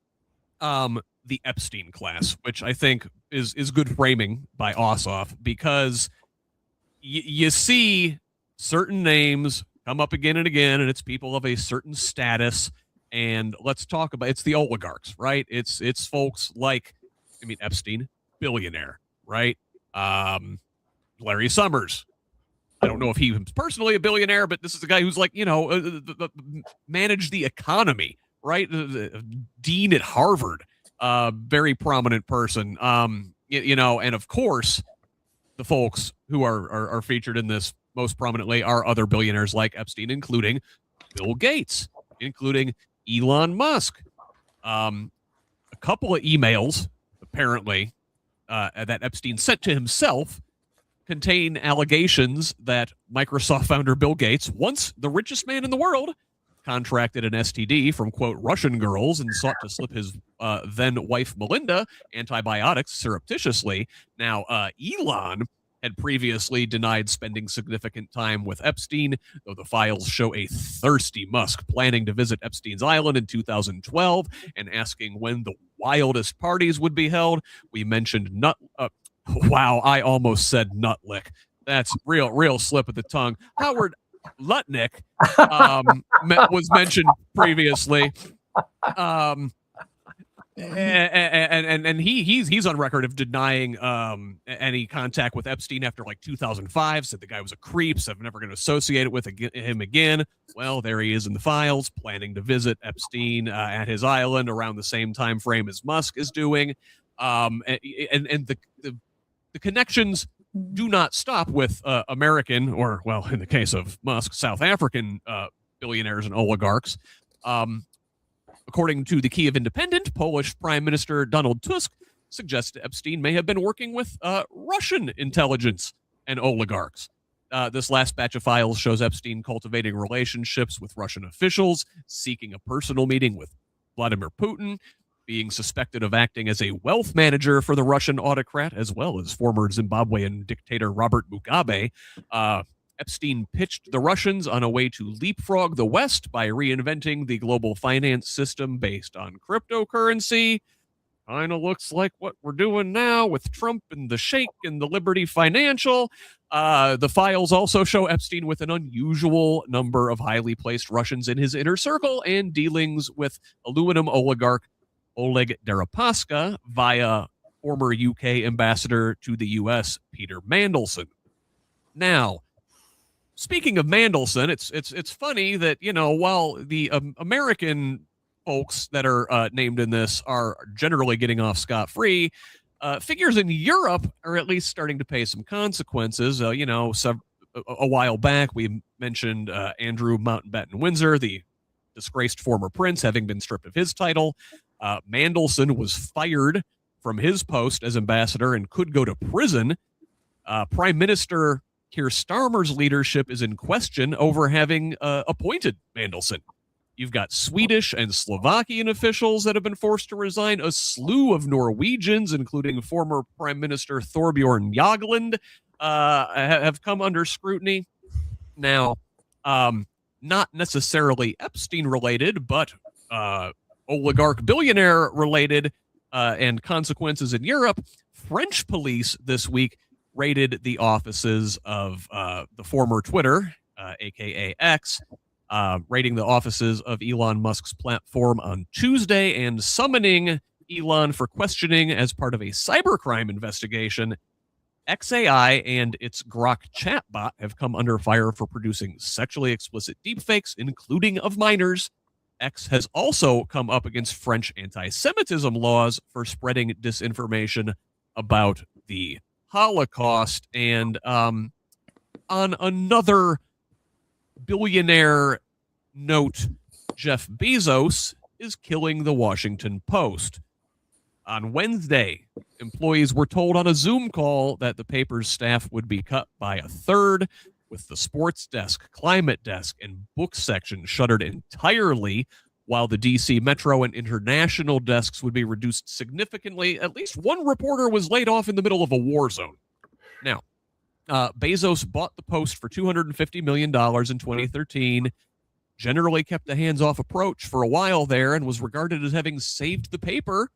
the Epstein class, which I think is good framing by Ossoff, because you see certain names come up again and again, and it's people of a certain status. And let's talk about, it's the oligarchs, right? It's folks like, Epstein, billionaire, right? Larry Summers. I don't know if he was personally a billionaire, but this is a guy who's like, managed the economy, right? The dean at Harvard, very prominent person. And of course, the folks who are featured in this most prominently are other billionaires like Epstein, including Bill Gates, including Elon Musk. A couple of emails, apparently, that Epstein sent to himself contain allegations that Microsoft founder Bill Gates, once the richest man in the world, contracted an STD from, quote, Russian girls and sought to slip his then wife Melinda antibiotics surreptitiously. Now, Elon had previously denied spending significant time with Epstein, though the files show a thirsty Musk planning to visit Epstein's island in 2012 and asking when the wildest parties would be held. We mentioned wow, I almost said Nutlick. That's real slip of the tongue. Howard Lutnick was mentioned previously. And he's on record of denying any contact with Epstein after like 2005. Said the guy was a creep. Said I'm never going to associate it with him again. Well, there he is in the files, planning to visit Epstein at his island around the same time frame as Musk is doing. And the connections do not stop with American, or, well, in the case of Musk, South African billionaires and oligarchs. According to the Kyiv Independent, Polish Prime Minister Donald Tusk suggests Epstein may have been working with Russian intelligence and oligarchs. This last batch of files shows Epstein cultivating relationships with Russian officials, seeking a personal meeting with Vladimir Putin, being suspected of acting as a wealth manager for the Russian autocrat, as well as former Zimbabwean dictator Robert Mugabe. Epstein pitched the Russians on a way to leapfrog the West by reinventing the global finance system based on cryptocurrency. Kind of looks like what we're doing now with Trump and the Sheikh and the Liberty Financial. The files also show Epstein with an unusual number of highly placed Russians in his inner circle and dealings with aluminum oligarch Oleg Deripaska via former UK ambassador to the US, Peter Mandelson. Now, speaking of Mandelson, it's funny that, you know, while the American folks that are named in this are generally getting off scot-free, figures in Europe are at least starting to pay some consequences. A while back, we mentioned Andrew Mountbatten Windsor, the disgraced former prince, having been stripped of his title. Mandelson was fired from his post as ambassador and could go to prison. Prime Minister Keir Starmer's leadership is in question over having appointed Mandelson. You've got Swedish and Slovakian officials that have been forced to resign. A slew of Norwegians, including former Prime Minister Thorbjorn Jagland, have come under scrutiny. Now, not necessarily Epstein related, but oligarch billionaire related and consequences in Europe. French police this week raided the offices of the former Twitter, aka X, raiding the offices of Elon Musk's platform on Tuesday and summoning Elon for questioning as part of a cybercrime investigation. XAI and its Grok chatbot have come under fire for producing sexually explicit deepfakes, including of minors. X has also come up against French anti-Semitism laws for spreading disinformation about the Holocaust. And on another billionaire note, Jeff Bezos is killing the Washington Post. On Wednesday, employees were told on a Zoom call that the paper's staff would be cut by a third, with the sports desk, climate desk, and book section shuttered entirely, while the DC Metro and international desks would be reduced significantly. At least one reporter was laid off in the middle of a war zone. Now, Bezos bought the Post for $250 million in 2013, generally kept a hands-off approach for a while there, and was regarded as having saved the paper,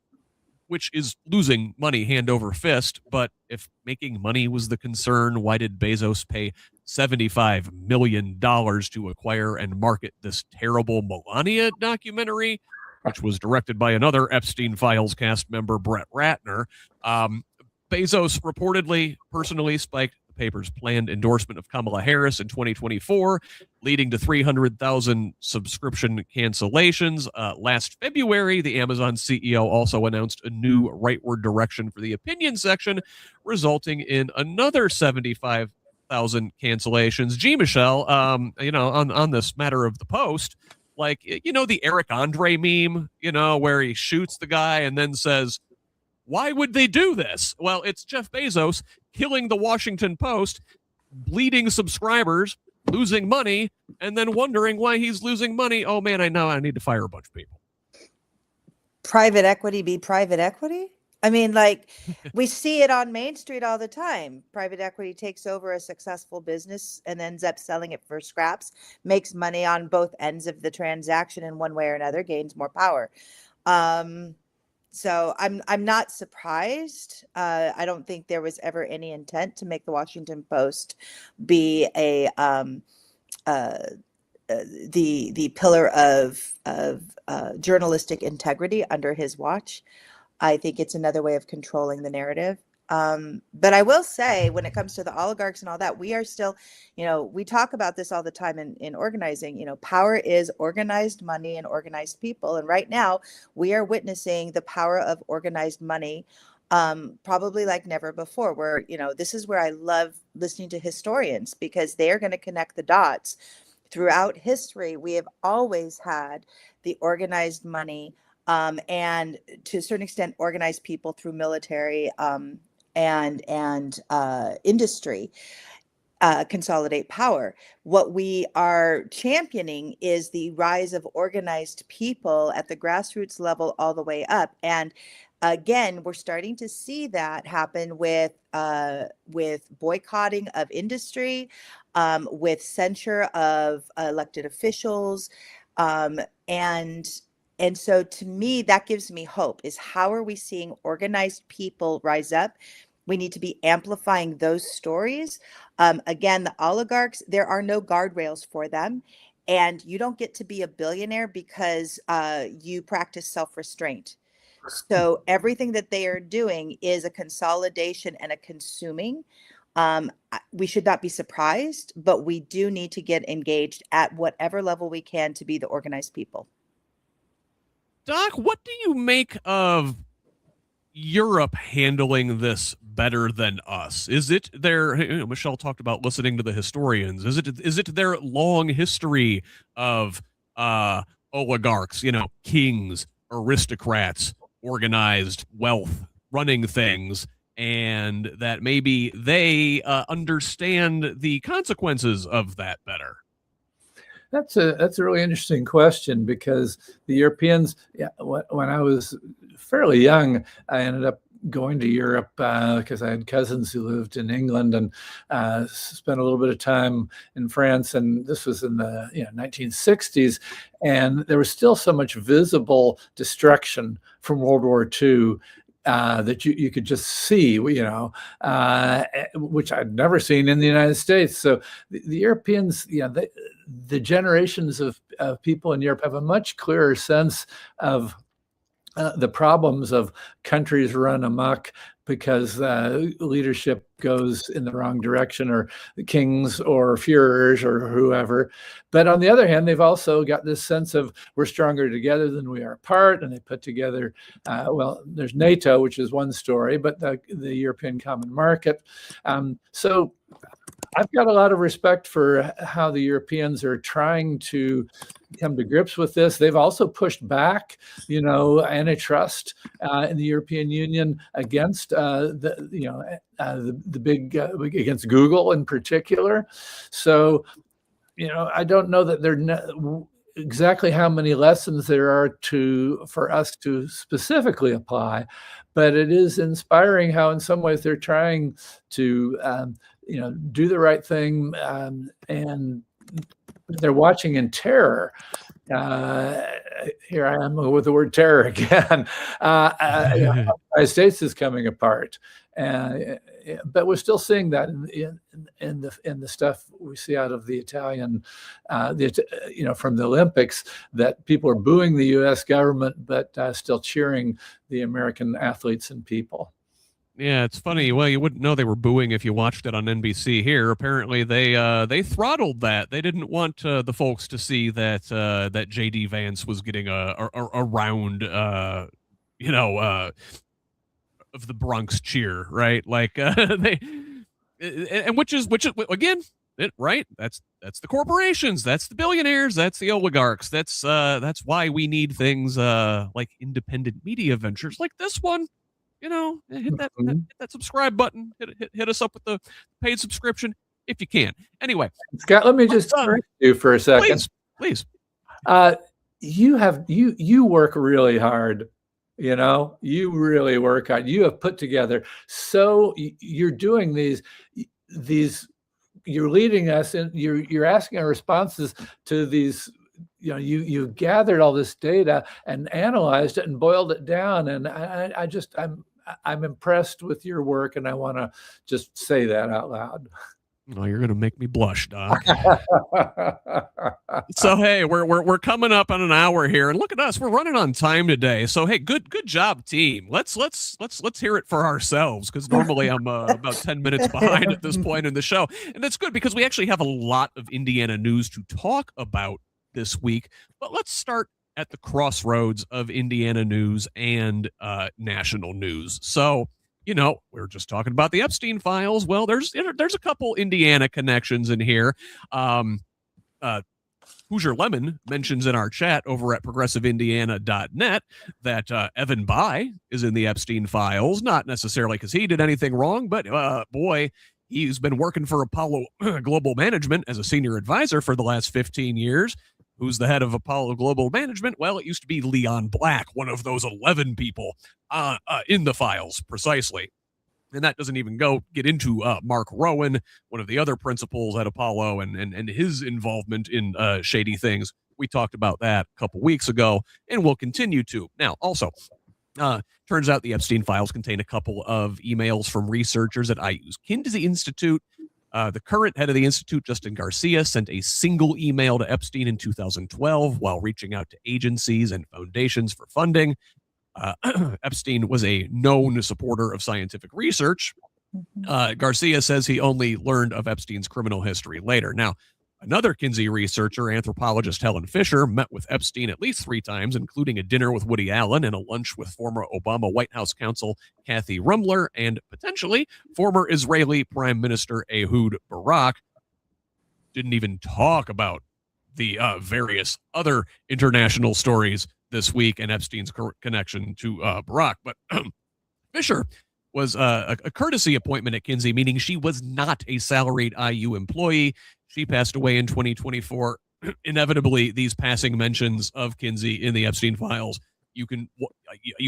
which is losing money hand over fist. But if making money was the concern, why did Bezos pay $75 million to acquire and market this terrible Melania documentary, which was directed by another Epstein Files cast member, Brett Ratner? Bezos reportedly personally spiked the paper's planned endorsement of Kamala Harris in 2024, leading to 300,000 subscription cancellations. Last February, the Amazon CEO also announced a new rightward direction for the opinion section, resulting in another 75,000 cancellations. Gee, Michelle, on this matter of the Post, like, the Eric Andre meme, where he shoots the guy and then says, why would they do this? Well, it's Jeff Bezos killing the Washington Post, bleeding subscribers, losing money, and then wondering why he's losing money. Oh, man, I know I need to fire a bunch of people. Private equity be private equity? I mean, like, we see it on Main Street all the time. Private equity takes over a successful business and ends up selling it for scraps, makes money on both ends of the transaction in one way or another, gains more power. So I'm not surprised. I don't think there was ever any intent to make the Washington Post be a the pillar of journalistic integrity under his watch. I think it's another way of controlling the narrative. But I will say, when it comes to the oligarchs and all that, we are still, we talk about this all the time in organizing. Power is organized money and organized people. And right now, we are witnessing the power of organized money, probably like never before. Where, this is where I love listening to historians, because they are going to connect the dots. Throughout history, we have always had the organized money, and to a certain extent, organized people through military and industry consolidate power. What we are championing is the rise of organized people at the grassroots level all the way up. And again, we're starting to see that happen with boycotting of industry, with censure of elected officials, and so to me, that gives me hope. Is how are we seeing organized people rise up? We need to be amplifying those stories. Again, the oligarchs, there are no guardrails for them. And you don't get to be a billionaire because you practice self-restraint. So everything that they are doing is a consolidation and a consuming. We should not be surprised, but we do need to get engaged at whatever level we can to be the organized people. Doc, what do you make of Europe handling this better than us? Is it their, Michelle talked about listening to the historians. Is it their long history of oligarchs, kings, aristocrats, organized wealth, running things, and that maybe they understand the consequences of that better? That's a really interesting question, because the Europeans, when I was fairly young, I ended up going to Europe because I had cousins who lived in England, and spent a little bit of time in France. And this was in the 1960s, and there was still so much visible destruction from World War II. That you could just see, which I'd never seen in the United States. So the Europeans, the generations of people in Europe have a much clearer sense of the problems of countries run amok because leadership goes in the wrong direction, or kings or Führers or whoever. But on the other hand, they've also got this sense of we're stronger together than we are apart. And they put together, there's NATO, which is one story, but the European Common Market. So I've got a lot of respect for how the Europeans are trying to come to grips with this. They've also pushed back, antitrust in the European Union against the big against Google in particular. So, I don't know that they're exactly how many lessons there are for us to specifically apply, but it is inspiring how in some ways they're trying to do the right thing, and they're watching in terror. Here I am with the word terror again. The United States is coming apart, but we're still seeing that in the stuff we see out of the Italian, from the Olympics, that people are booing the U.S. government, but still cheering the American athletes and people. Yeah, it's funny. Well, you wouldn't know they were booing if you watched it on NBC here. Apparently, they throttled that. They didn't want the folks to see that that J.D. Vance was getting a round, of the Bronx cheer, right? Like and which is again, right? That's the corporations, that's the billionaires, that's the oligarchs. That's why we need things like independent media ventures like this one. Hit that subscribe button. Hit us up with the paid subscription if you can. Anyway, Scott, let me just correct you for a second. Please. You work really hard. You really work hard. You have put together. So you're doing these. You're leading us, and you're asking our responses to these. You gathered all this data and analyzed it and boiled it down, and I'm impressed with your work, and I want to just say that out loud. Oh, you're gonna make me blush, Doc. So hey, we're coming up on an hour here, and look at us, we're running on time today. So hey, good job, team. Let's hear it for ourselves, because normally I'm about 10 minutes behind at this point in the show, and that's good because we actually have a lot of Indiana news to talk about this week. But let's start at the crossroads of Indiana news and national news. So, we were just talking about the Epstein files. Well, there's a couple Indiana connections in here. Hoosier Lemon mentions in our chat over at progressiveindiana.net that Evan Bayh is in the Epstein files, not necessarily because he did anything wrong, but boy, he's been working for Apollo Global Management as a senior advisor for the last 15 years. Who's the head of Apollo Global Management? Well, it used to be Leon Black, one of those 11 people in the files, precisely. And that doesn't even get into Mark Rowan, one of the other principals at Apollo, and his involvement in shady things. We talked about that a couple weeks ago, and we'll continue to. Now, also, turns out the Epstein files contain a couple of emails from researchers at IU's Kinsey Institute. The current head of the institute, Justin Garcia, sent a single email to Epstein in 2012 while reaching out to agencies and foundations for funding. Epstein was a known supporter of scientific research. Garcia says he only learned of Epstein's criminal history later. Now, another Kinsey researcher, anthropologist Helen Fisher, met with Epstein at least 3 times, including a dinner with Woody Allen and a lunch with former Obama White House counsel Kathy Rumler and potentially former Israeli Prime Minister Ehud Barak. Didn't even talk about the various other international stories this week and Epstein's connection to Barak. But Fisher was a courtesy appointment at Kinsey, meaning she was not a salaried IU employee. She passed away in 2024. Inevitably, these passing mentions of Kinsey in the Epstein files, you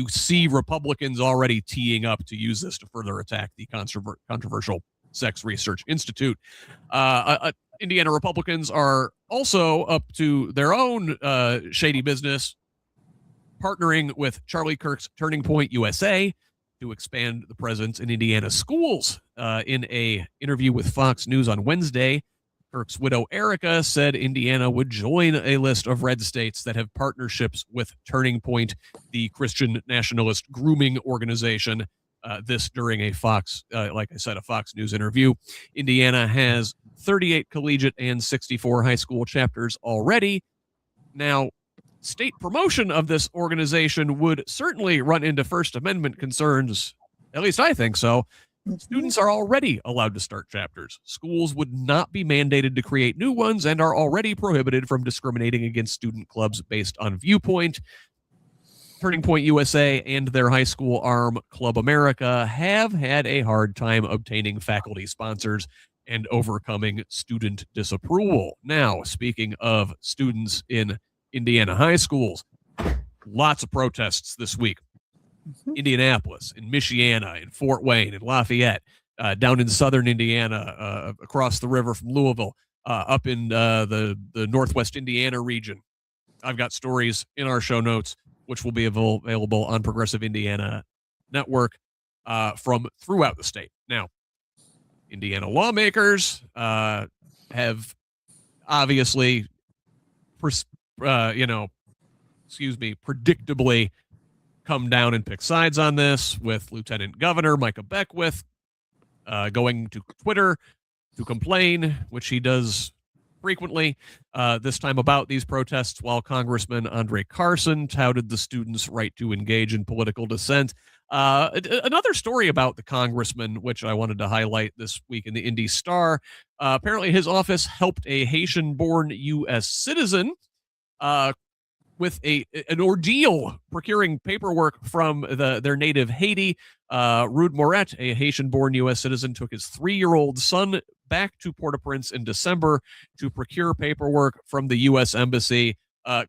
see Republicans already teeing up to use this to further attack the controversial Sex Research Institute. Indiana Republicans are also up to their own shady business, partnering with Charlie Kirk's Turning Point USA to expand the presence in Indiana schools. In a interview with Fox News on Wednesday, Kirk's widow Erica said Indiana would join a list of red states that have partnerships with Turning Point, the Christian nationalist grooming organization. This during a Fox News interview. Indiana has 38 collegiate and 64 high school chapters already. Now, state promotion of this organization would certainly run into First Amendment concerns. At least I think so. Students are already allowed to start chapters. Schools would not be mandated to create new ones and are already prohibited from discriminating against student clubs based on viewpoint. Turning Point USA and their high school arm, Club America, have had a hard time obtaining faculty sponsors and overcoming student disapproval. Now, speaking of students in Indiana high schools, lots of protests this week. Indianapolis, in Michiana, in Fort Wayne, in Lafayette, down in southern Indiana, across the river from Louisville, up in the Northwest Indiana region. I've got stories in our show notes, which will be available on Progressive Indiana Network from throughout the state. Now, Indiana lawmakers have obviously, predictably come down and pick sides on this, with Lieutenant Governor Micah Beckwith going to Twitter to complain, which he does frequently, this time about these protests, while Congressman Andre Carson touted the students' right to engage in political dissent. Another story about the congressman, which I wanted to highlight this week in the Indy Star. Apparently his office helped a Haitian-born U.S. citizen with an ordeal procuring paperwork from their native Haiti. Rude Moret, a Haitian-born U.S. citizen, took his 3-year-old son back to Port-au-Prince in December to procure paperwork from the U.S. Embassy.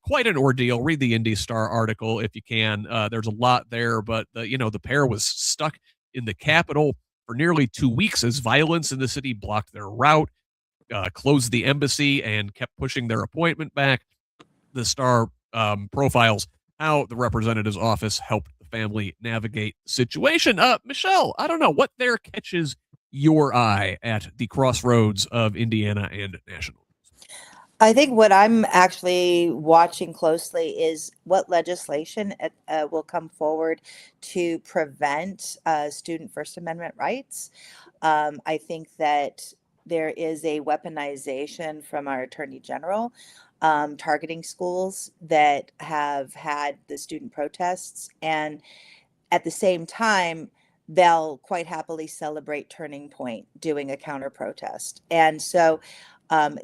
Quite an ordeal. Read the Indy Star article if you can. There's a lot there, but the pair was stuck in the Capitol for nearly 2 weeks as violence in the city blocked their route, closed the embassy, and kept pushing their appointment back. The Star profiles how the representative's office helped the family navigate the situation. Michelle, I don't know what their catches your eye at the crossroads of Indiana and national? I think what I'm actually watching closely is what legislation will come forward to prevent student First Amendment rights. I think that there is a weaponization from our Attorney General targeting schools that have had the student protests, and at the same time, they'll quite happily celebrate Turning Point doing a counter protest. And so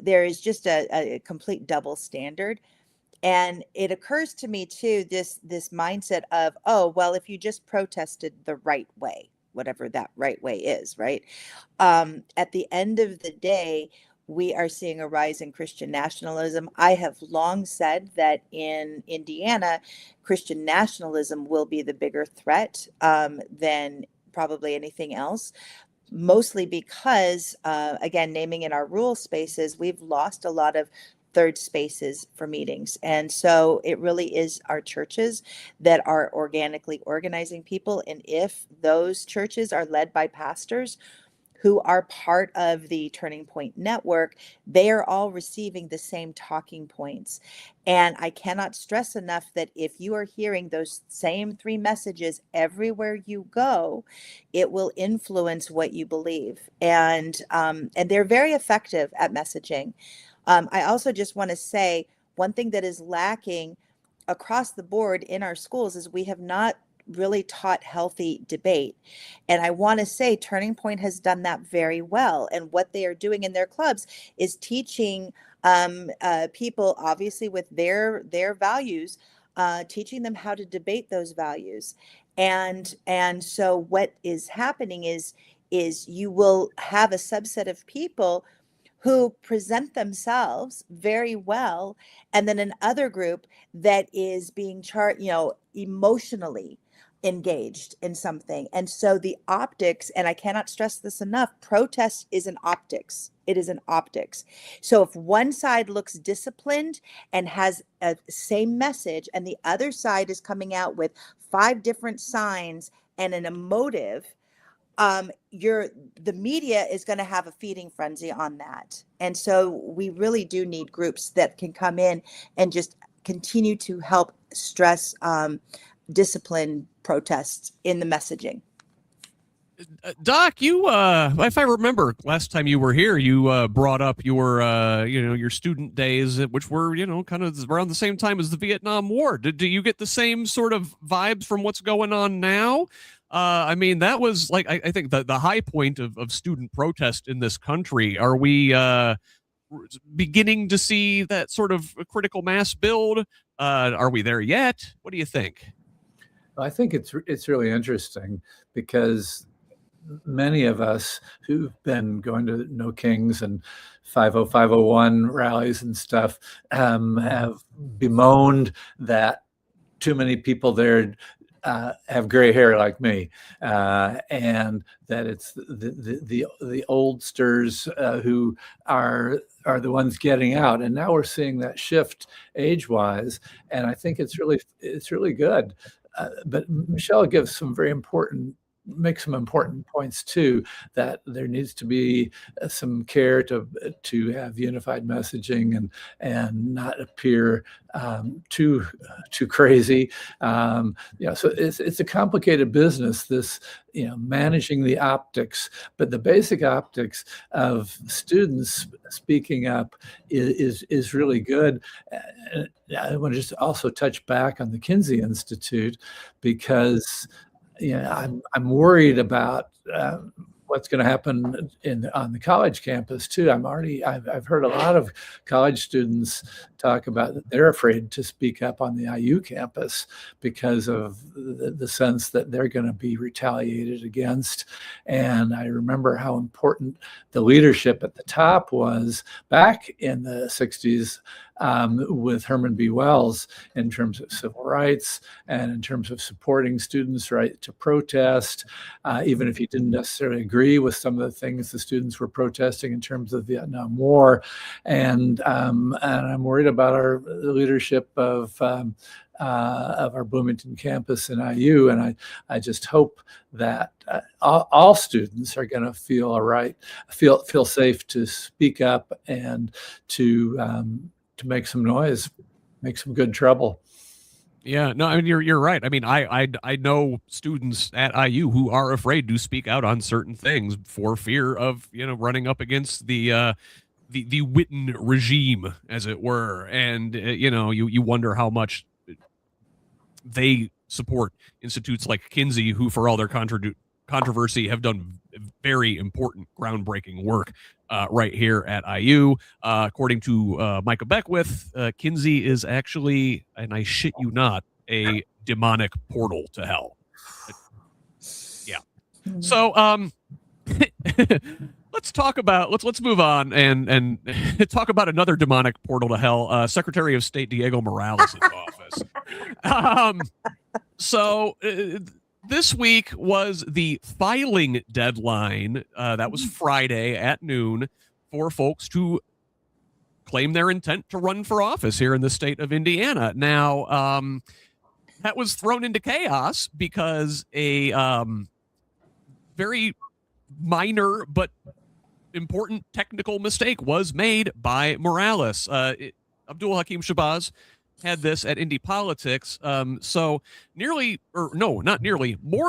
there is just a complete double standard. And it occurs to me too, this mindset of, oh, well, if you just protested the right way, whatever that right way is, right? At the end of the day, we are seeing a rise in Christian nationalism. I have long said that in Indiana, Christian nationalism will be the bigger threat than probably anything else, mostly because, again, naming in our rural spaces, we've lost a lot of third spaces for meetings. And so it really is our churches that are organically organizing people. And if those churches are led by pastors who are part of the Turning Point Network, they are all receiving the same talking points. And I cannot stress enough that if you are hearing those same three messages everywhere you go, it will influence what you believe. And they're very effective at messaging. I also just want to say one thing that is lacking across the board in our schools is we have not really taught healthy debate. And I want to say Turning Point has done that very well. And what they are doing in their clubs is teaching people, obviously with their values, teaching them how to debate those values. And so what is happening is you will have a subset of people who present themselves very well, and then another group that is being emotionally engaged in something. And so the optics, and I cannot stress this enough, protest is an optics. It is an optics. So if one side looks disciplined and has a same message, and the other side is coming out with 5 different signs and an emotive, the media is going to have a feeding frenzy on that. And so we really do need groups that can come in and just continue to help stress discipline protests in the messaging. Doc, you, if I remember last time you were here, you brought up your, your student days, which were, kind of around the same time as the Vietnam War. Do you get the same sort of vibes from what's going on now? I mean, that was like, I think the high point of student protest in this country. Are we beginning to see that sort of critical mass build? Are we there yet? What do you think? I think it's really interesting because many of us who've been going to No Kings and 50501 rallies and stuff have bemoaned that too many people there have gray hair like me, and that it's the oldsters who are the ones getting out. And now we're seeing that shift age-wise, and I think it's really good. But Michelle gives some makes some important points too, that there needs to be some care to have unified messaging and not appear too crazy. So it's a complicated business, this managing the optics, but the basic optics of students speaking up is really good. I want to just also touch back on the Kinsey Institute, because I'm worried about what's going to happen on the college campus too. I've heard a lot of college students talk about that they're afraid to speak up on the IU campus because of the sense that they're going to be retaliated against. And I remember how important the leadership at the top was back in the 60s with Herman B. Wells in terms of civil rights and in terms of supporting students' right to protest, even if he didn't necessarily agree with some of the things the students were protesting in terms of the Vietnam War. And I'm worried about our leadership of our Bloomington campus and IU. And I just hope that all students are going to feel safe to speak up and to make some noise, make some good trouble. Yeah, no, I mean, you're right. I mean, I know students at IU who are afraid to speak out on certain things for fear of, running up against the Witten regime, as it were. And, you wonder how much they support institutes like Kinsey, who, for all their controversy, have done very important, groundbreaking work right here at IU. According to Micah Beckwith, Kinsey is actually, and I shit you not, a demonic portal to hell. Yeah. So let's move on and talk about another demonic portal to hell, Secretary of State Diego Morales' office. So this week was the filing deadline. That was Friday at noon for folks to claim their intent to run for office here in the state of Indiana. Now, that was thrown into chaos because a very minor but important technical mistake was made by Morales. Abdul Hakim Shabazz had this at Indy Politics. So more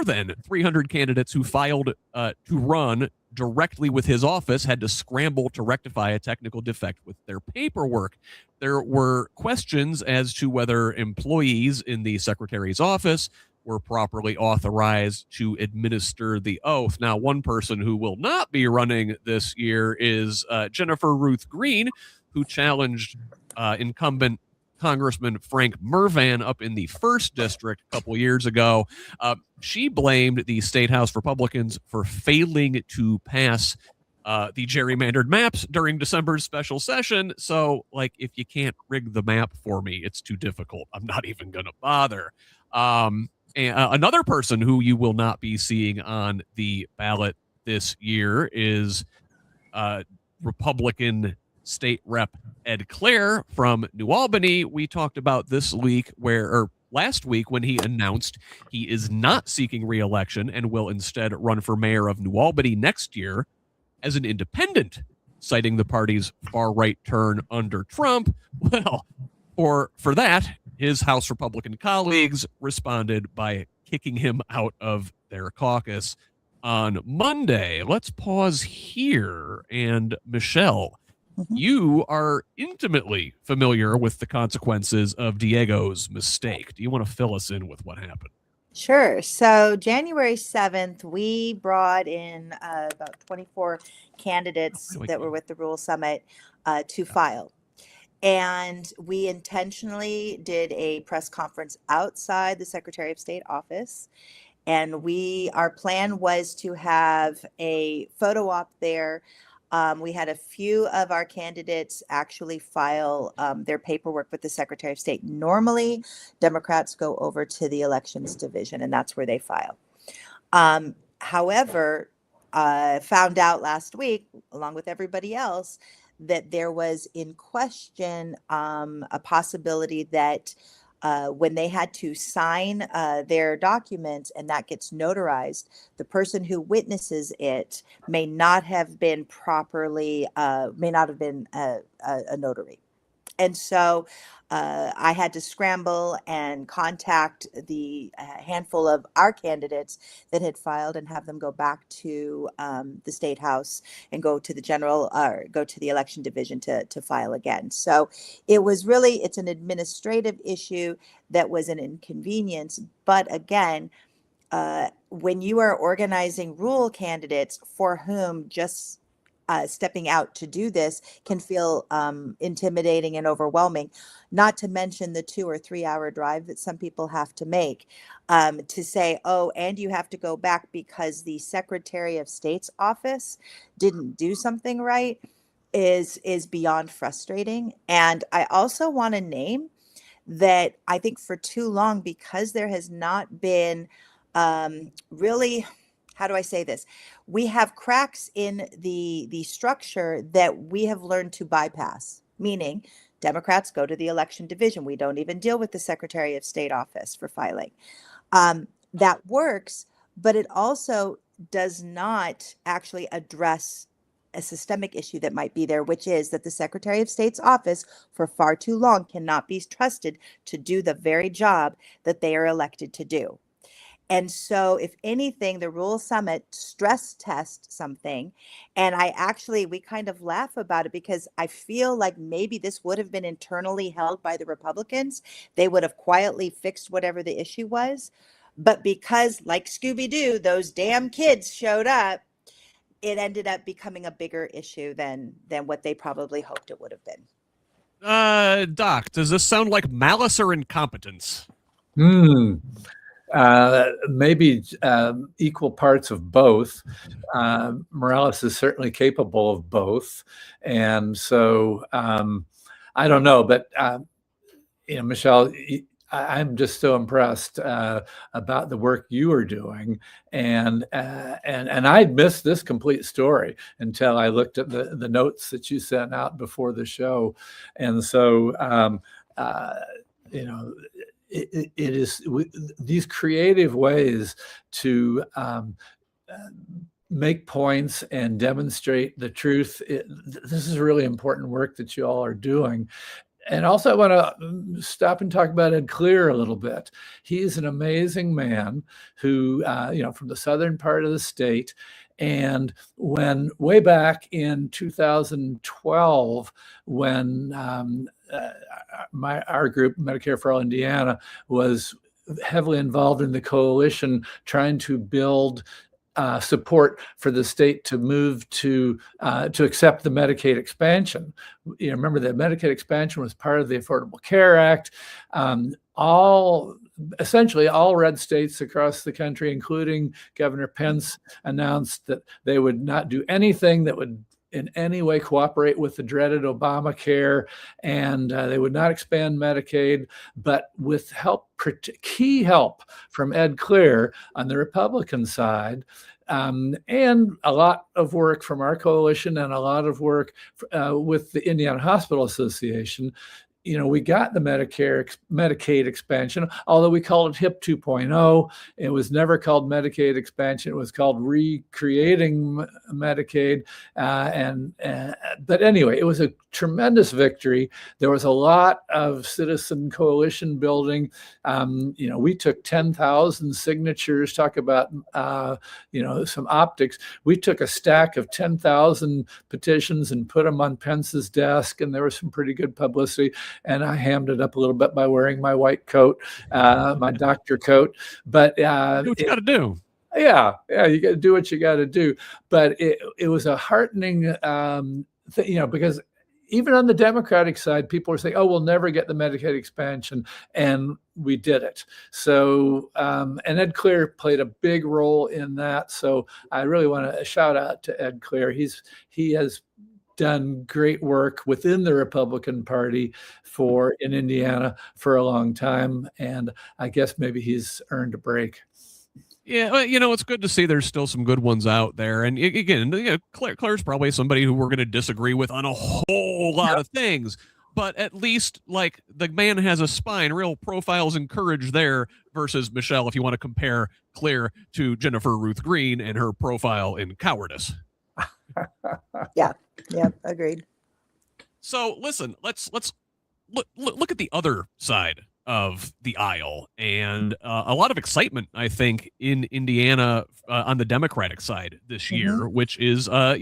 than 300 candidates who filed to run directly with his office had to scramble to rectify a technical defect with their paperwork. There were questions as to whether employees in the secretary's office were properly authorized to administer the oath. Now, one person who will not be running this year is Jennifer Ruth Green, who challenged incumbent Congressman Frank Mervan up in the 1st District a couple years ago. She blamed the State House Republicans for failing to pass the gerrymandered maps during December's special session. So, if you can't rig the map for me, it's too difficult. I'm not even going to bother. And another person who you will not be seeing on the ballot this year is Republican State Rep Ed Clare from New Albany. We talked about this last week when he announced he is not seeking re-election and will instead run for mayor of New Albany next year as an independent, citing the party's far-right turn under Trump. Well, for that, his House Republican colleagues responded by kicking him out of their caucus on Monday. Let's pause here. And Michelle, you are intimately familiar with the consequences of Diego's mistake. Do you want to fill us in with what happened? Sure. So January 7th, we brought in about 24 candidates that were with the Rural Summit to file. And we intentionally did a press conference outside the Secretary of State office. And our plan was to have a photo op there. We had a few of our candidates actually file their paperwork with the Secretary of State. Normally, Democrats go over to the Elections Division, and that's where they file. However, found out last week, along with everybody else, that there was in question a possibility that when they had to sign their documents and that gets notarized, the person who witnesses it may not have been a notary. And so I had to scramble and contact the handful of our candidates that had filed and have them go back to the State House and go to the Election Division to file again. So it's an administrative issue that was an inconvenience. But again, when you are organizing rural candidates for whom just stepping out to do this can feel intimidating and overwhelming, not to mention the 2 or 3 hour drive that some people have to make to say, oh, and you have to go back because the Secretary of State's office didn't do something right. is beyond frustrating. And I also want to name that I think for too long, because there has not been really, how do I say this? We have cracks in the structure that we have learned to bypass, meaning Democrats go to the election division. We don't even deal with the Secretary of State office for filing. That works, but it also does not actually address a systemic issue that might be there, which is that the Secretary of State's office for far too long cannot be trusted to do the very job that they are elected to do. And so, if anything, the Rural Summit stress test something. And we kind of laugh about it because I feel like maybe this would have been internally held by the Republicans. They would have quietly fixed whatever the issue was. But because, like Scooby-Doo, those damn kids showed up, it ended up becoming a bigger issue than what they probably hoped it would have been. Doc, does this sound like malice or incompetence? Maybe equal parts of both. Morales is certainly capable of both. And so I don't know, but Michelle, I'm just so impressed about the work you are doing, and I'd missed this complete story until I looked at the notes that you sent out before the show, and so it is these creative ways to make points and demonstrate the truth. This is really important work that you all are doing. And also, I want to stop and talk about Ed Clear a little bit. He's an amazing man who, from the southern part of the state. And when way back in 2012, when our group, Medicare for All Indiana, was heavily involved in the coalition trying to build support for the state to move to accept the Medicaid expansion. Remember that Medicaid expansion was part of the Affordable Care Act. Essentially all red states across the country, including Governor Pence, announced that they would not do anything that would in any way cooperate with the dreaded Obamacare, and they would not expand Medicaid, but with key help from Ed Clear on the Republican side, and a lot of work from our coalition and a lot of work with the Indiana Hospital Association. We got the Medicaid expansion, although we called it HIP 2.0. It was never called Medicaid expansion. It was called recreating Medicaid. But anyway, it was a tremendous victory. There was a lot of citizen coalition building. We took 10,000 signatures, talk about, some optics. We took a stack of 10,000 petitions and put them on Pence's desk, and there was some pretty good publicity. And I hammed it up a little bit by wearing my white coat, my doctor coat. But do what you got to do. Yeah, you got to do what you got to do. But it was a heartening thing, because even on the Democratic side, people were saying, "Oh, we'll never get the Medicaid expansion," and we did it. So, and Ed Clear played a big role in that. So, I really want to shout out to Ed Clear. He has done great work within the Republican Party in Indiana for a long time, and I guess maybe he's earned a break. Yeah, it's good to see there's still some good ones out there. And again, Claire's probably somebody who we're going to disagree with on a whole lot of things. But at least, the man has a spine, real profiles and courage there versus Michelle, if you want to compare Claire to Jennifer Ruth Green and her profile in cowardice. Yeah, agreed. So listen, let's look at the other side of the aisle, and a lot of excitement, I think, in Indiana on the Democratic side this year, which is a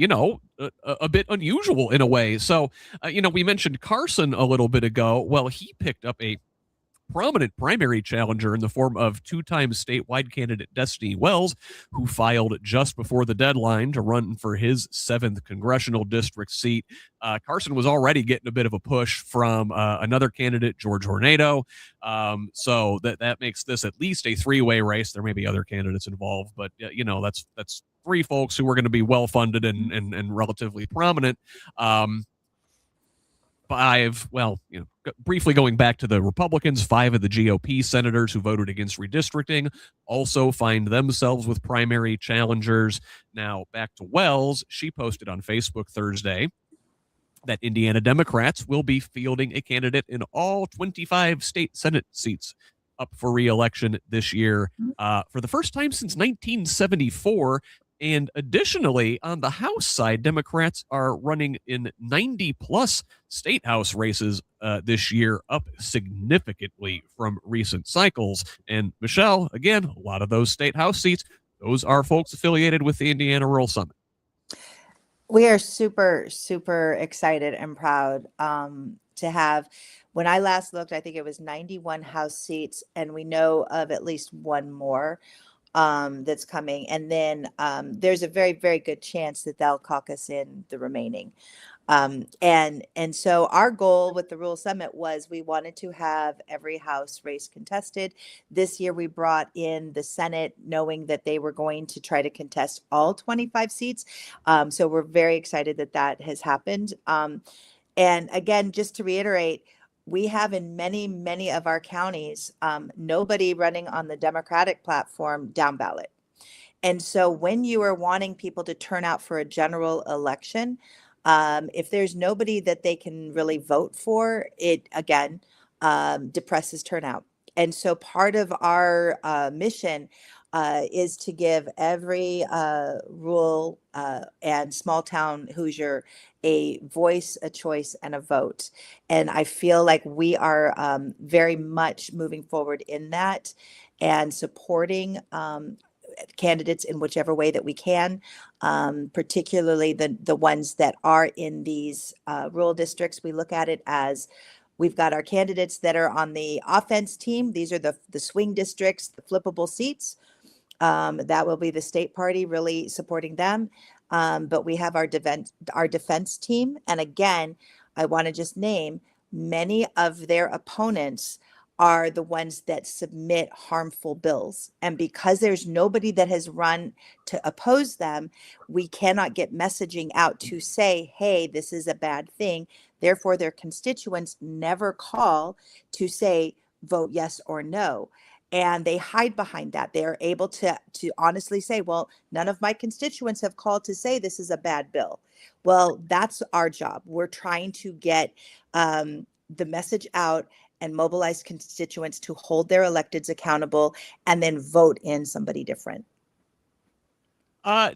bit unusual in a way. So we mentioned Carson a little bit ago. Well, he picked up a prominent primary challenger in the form of two-time statewide candidate Destiny Wells, who filed just before the deadline to run for his 7th congressional district seat. Carson was already getting a bit of a push from another candidate, George Hornado. So that makes this at least a three-way race. There may be other candidates involved, but that's three folks who are going to be well-funded and relatively prominent. Briefly going back to the Republicans, 5 of the GOP senators who voted against redistricting also find themselves with primary challengers. Now, back to Wells, she posted on Facebook Thursday that Indiana Democrats will be fielding a candidate in all 25 state Senate seats up for re-election this year for the first time since 1974. And additionally, on the House side, Democrats are running in 90-plus state House races this year, up significantly from recent cycles. And Michelle, again, a lot of those state House seats, those are folks affiliated with the Indiana Rural Summit. We are super, super excited and proud to have. When I last looked, I think it was 91 House seats, and we know of at least one more that's coming. And then there's a very, very good chance that they'll caucus in the remaining. And so our goal with the Rural Summit was we wanted to have every House race contested. This year we brought in the Senate knowing that they were going to try to contest all 25 seats. So we're very excited that that has happened. And again, just to reiterate, we have in many, many of our counties, nobody running on the Democratic platform down ballot. And so when you are wanting people to turn out for a general election, if there's nobody that they can really vote for, it again depresses turnout. And so part of our mission is to give every rural and small town Hoosier a voice, a choice, and a vote. And I feel like we are very much moving forward in that and supporting candidates in whichever way that we can, particularly the ones that are in these rural districts. We look at it as we've got our candidates that are on the offense team. These are the swing districts, the flippable seats. That will be the state party really supporting them. But we have our defense team. And again, I want to just name many of their opponents are the ones that submit harmful bills. And because there's nobody that has run to oppose them, we cannot get messaging out to say, hey, this is a bad thing. Therefore, their constituents never call to say, vote yes or no. And they hide behind that. They're able to honestly say, well, none of my constituents have called to say this is a bad bill. Well, that's our job. We're trying to get the message out and mobilize constituents to hold their electeds accountable and then vote in somebody different.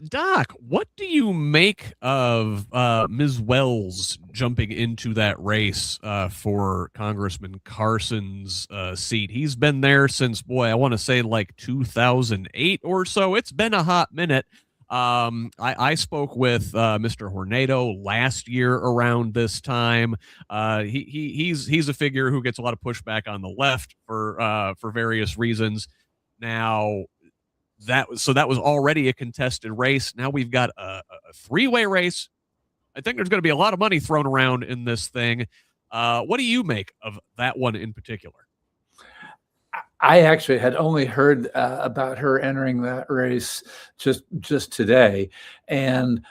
Doc, what do you make of Ms. Wells jumping into that race for Congressman Carson's seat? He's been there since, I want to say like 2008 or so. It's been a hot minute. I spoke with Mr. Hornado last year around this time. He's a figure who gets a lot of pushback on the left for various reasons. Now, that was already a contested race. Now we've got a three-way race. I think there's going to be a lot of money thrown around in this thing. What do you make of that one in particular? I actually had only heard about her entering that race just today, and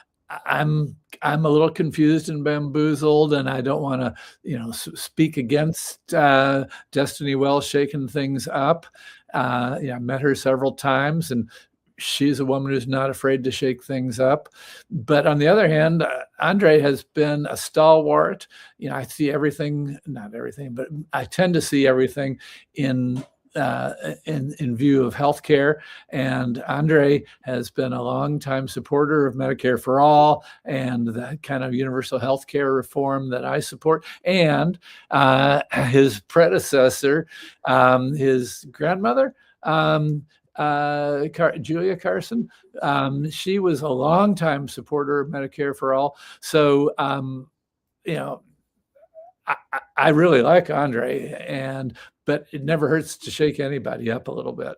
I'm a little confused and bamboozled, and I don't want to speak against Destiny Wells shaking things up. I met her several times, and she's a woman who's not afraid to shake things up. But on the other hand, Andre has been a stalwart. I see everything, not everything, but I tend to see everything in view of healthcare. And Andre has been a longtime supporter of Medicare for All and that kind of universal healthcare reform that I support. And his predecessor, his grandmother, Julia Carson, she was a longtime supporter of Medicare for All. So, I I really like Andre, but it never hurts to shake anybody up a little bit.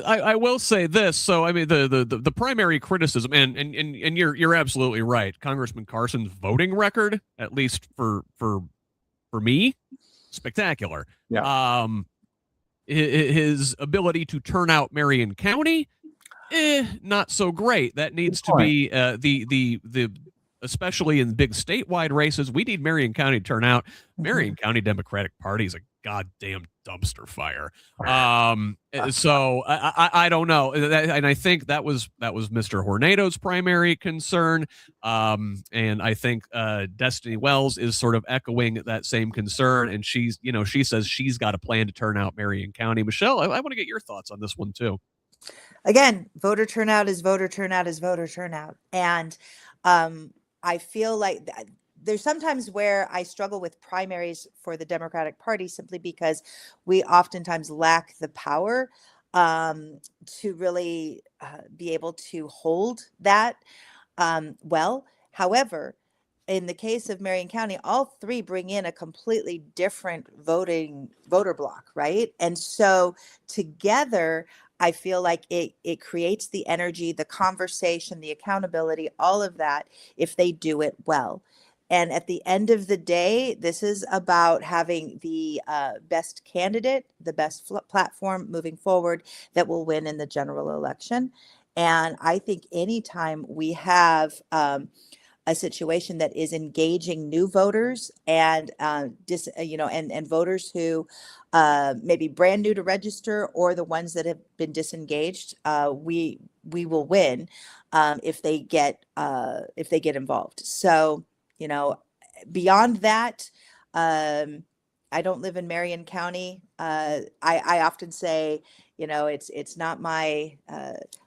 I will say this. So I mean the primary criticism, and you're absolutely right. Congressman Carson's voting record, at least for me, spectacular. Yeah. His ability to turn out Marion County, not so great. That needs to be the especially in big statewide races. We need Marion County to turn out. Marion County Democratic Party is a goddamn dumpster fire. So I don't know, and I think that was Mr. Hornado's primary concern, and I think Destiny Wells is sort of echoing that same concern, and she says she's got a plan to turn out Marion County. Michelle, I want to get your thoughts on this one too. Again, voter turnout is voter turnout is voter turnout, and I feel like there's sometimes where I struggle with primaries for the Democratic Party simply because we oftentimes lack the power to really be able to hold that well. However, in the case of Marion County, all three bring in a completely different voter block, right? And so together, I feel like it creates the energy, the conversation, the accountability, all of that if they do it well. And at the end of the day, this is about having the best candidate, the best platform moving forward that will win in the general election. And I think anytime we have a situation that is engaging new voters and and voters who may be brand new to register or the ones that have been disengaged, we will win if they get involved. So beyond that, I don't live in Marion County. I often say, it's not my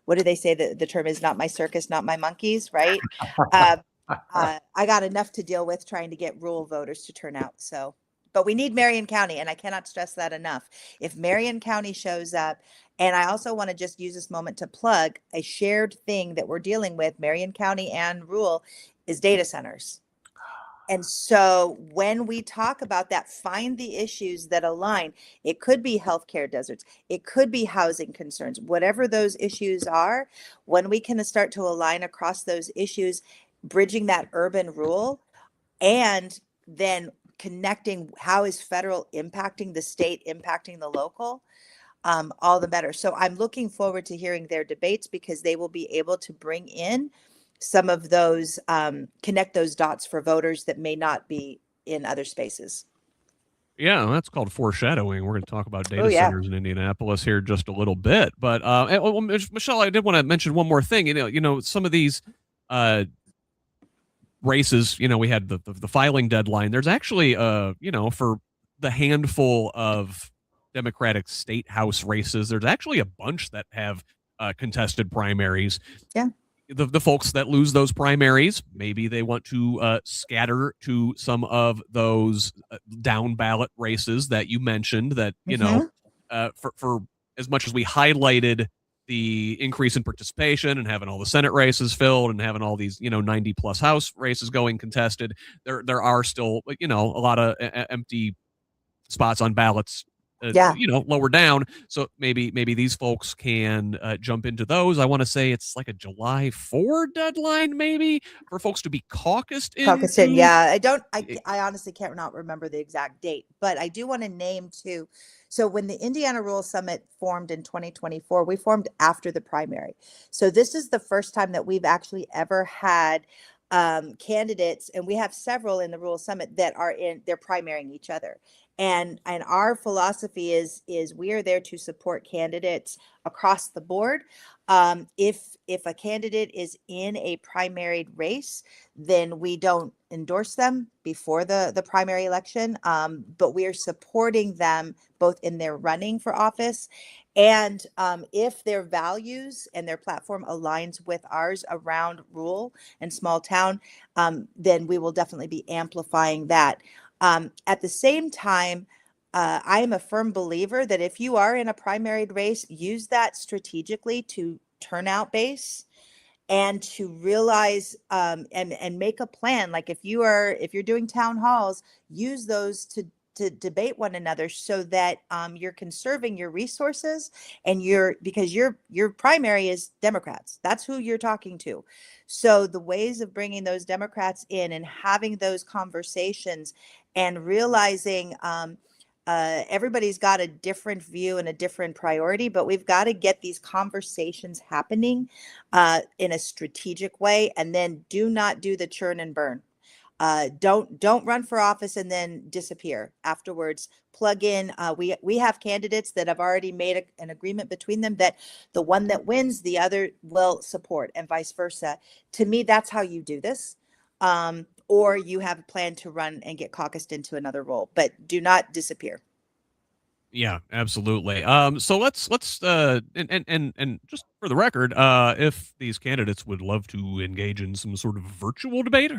what do they say? The term is not my circus, not my monkeys, right? I got enough to deal with trying to get rural voters to turn out. So, but we need Marion County, and I cannot stress that enough. If Marion County shows up, and I also want to just use this moment to plug a shared thing that we're dealing with, Marion County and rural, is data centers. And so when we talk about that, find the issues that align. It could be healthcare deserts. It could be housing concerns. Whatever those issues are, when we can start to align across those issues, bridging that urban rural, and then connecting how is federal impacting the state, impacting the local, all the better. So I'm looking forward to hearing their debates because they will be able to bring in some of those, connect those dots for voters that may not be in other spaces. Yeah, that's called foreshadowing. We're going to talk about data centers in Indianapolis here just a little bit. But Michelle, I did want to mention one more thing. Some of these races, we had the filing deadline. There's actually, for the handful of Democratic state house races, there's actually a bunch that have contested primaries. Yeah. The folks that lose those primaries, maybe they want to scatter to some of those down ballot races that you mentioned that, for as much as we highlighted the increase in participation and having all the Senate races filled and having all these, 90 plus House races going contested, there are still, a lot of empty spots on ballots lower down. So maybe these folks can jump into those. I want to say it's like a July 4 deadline, maybe, for folks to be caucused in. Yeah. I honestly can't not remember the exact date, but I do want to name too. So when the Indiana Rural Summit formed in 2024, we formed after the primary. So this is the first time that we've actually ever had candidates, and we have several in the Rural Summit that they're primarying each other. And our philosophy is we are there to support candidates across the board. If a candidate is in a primaried race, then we don't endorse them before the primary election, but we are supporting them both in their running for office and if their values and their platform aligns with ours around rural and small town, then we will definitely be amplifying that. At the same time, I am a firm believer that if you are in a primaried race, use that strategically to turnout base and to realize and make a plan. Like if you're doing town halls, use those to debate one another, so that you're conserving your resources, and because your primary is Democrats. That's who you're talking to. So the ways of bringing those Democrats in and having those conversations, and realizing everybody's got a different view and a different priority, but we've got to get these conversations happening in a strategic way, and then do not do the churn and burn. Don't run for office and then disappear afterwards. Plug in. We have candidates that have already made an agreement between them that the one that wins, the other will support, and vice versa. To me, that's how you do this. Or you have a plan to run and get caucused into another role, but do not disappear. Yeah, absolutely. So let's and just for the record, if these candidates would love to engage in some sort of virtual debate,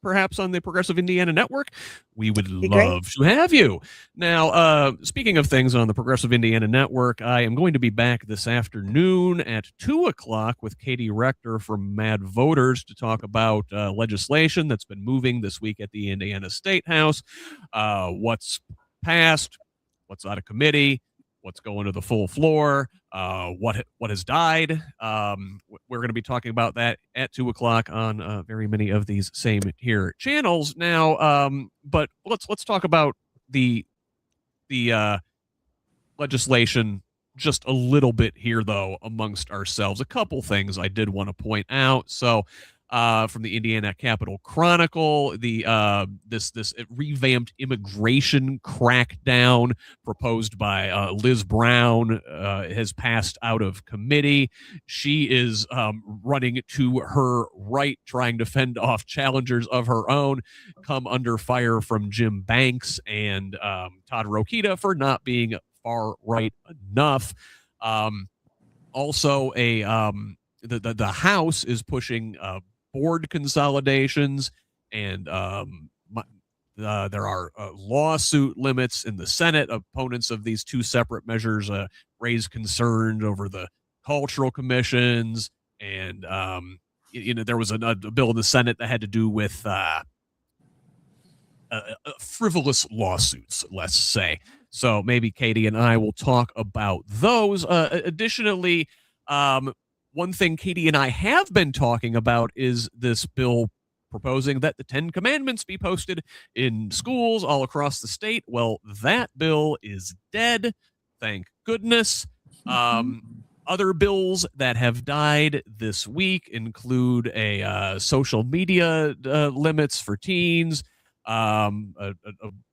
perhaps on the Progressive Indiana Network, we would love to have you. Now, speaking of things on the Progressive Indiana Network, I am going to be back this afternoon at 2:00 with Katie Rector from Mad Voters to talk about legislation that's been moving this week at the Indiana State House. What's passed, what's out of committee, what's going to the full floor, what has died. We're going to be talking about that at 2:00 on very many of these same here channels. Now, but let's talk about the legislation just a little bit here, though, amongst ourselves. A couple things I did want to point out. So, from the Indiana Capitol Chronicle, this revamped immigration crackdown proposed by Liz Brown has passed out of committee. She is running to her right, trying to fend off challengers of her own, come under fire from Jim Banks and Todd Rokita for not being far right enough. Also, the House is pushing board consolidations, and there are lawsuit limits in the Senate. Opponents of these two separate measures raise concern over the cultural commissions, and there was a bill in the Senate that had to do with frivolous lawsuits, let's say. So maybe Katie and I will talk about those. Additionally, one thing Katie and I have been talking about is this bill proposing that the 10 Commandments be posted in schools all across the state. Well, that bill is dead. Thank goodness. Other bills that have died this week include a social media limits for teens, a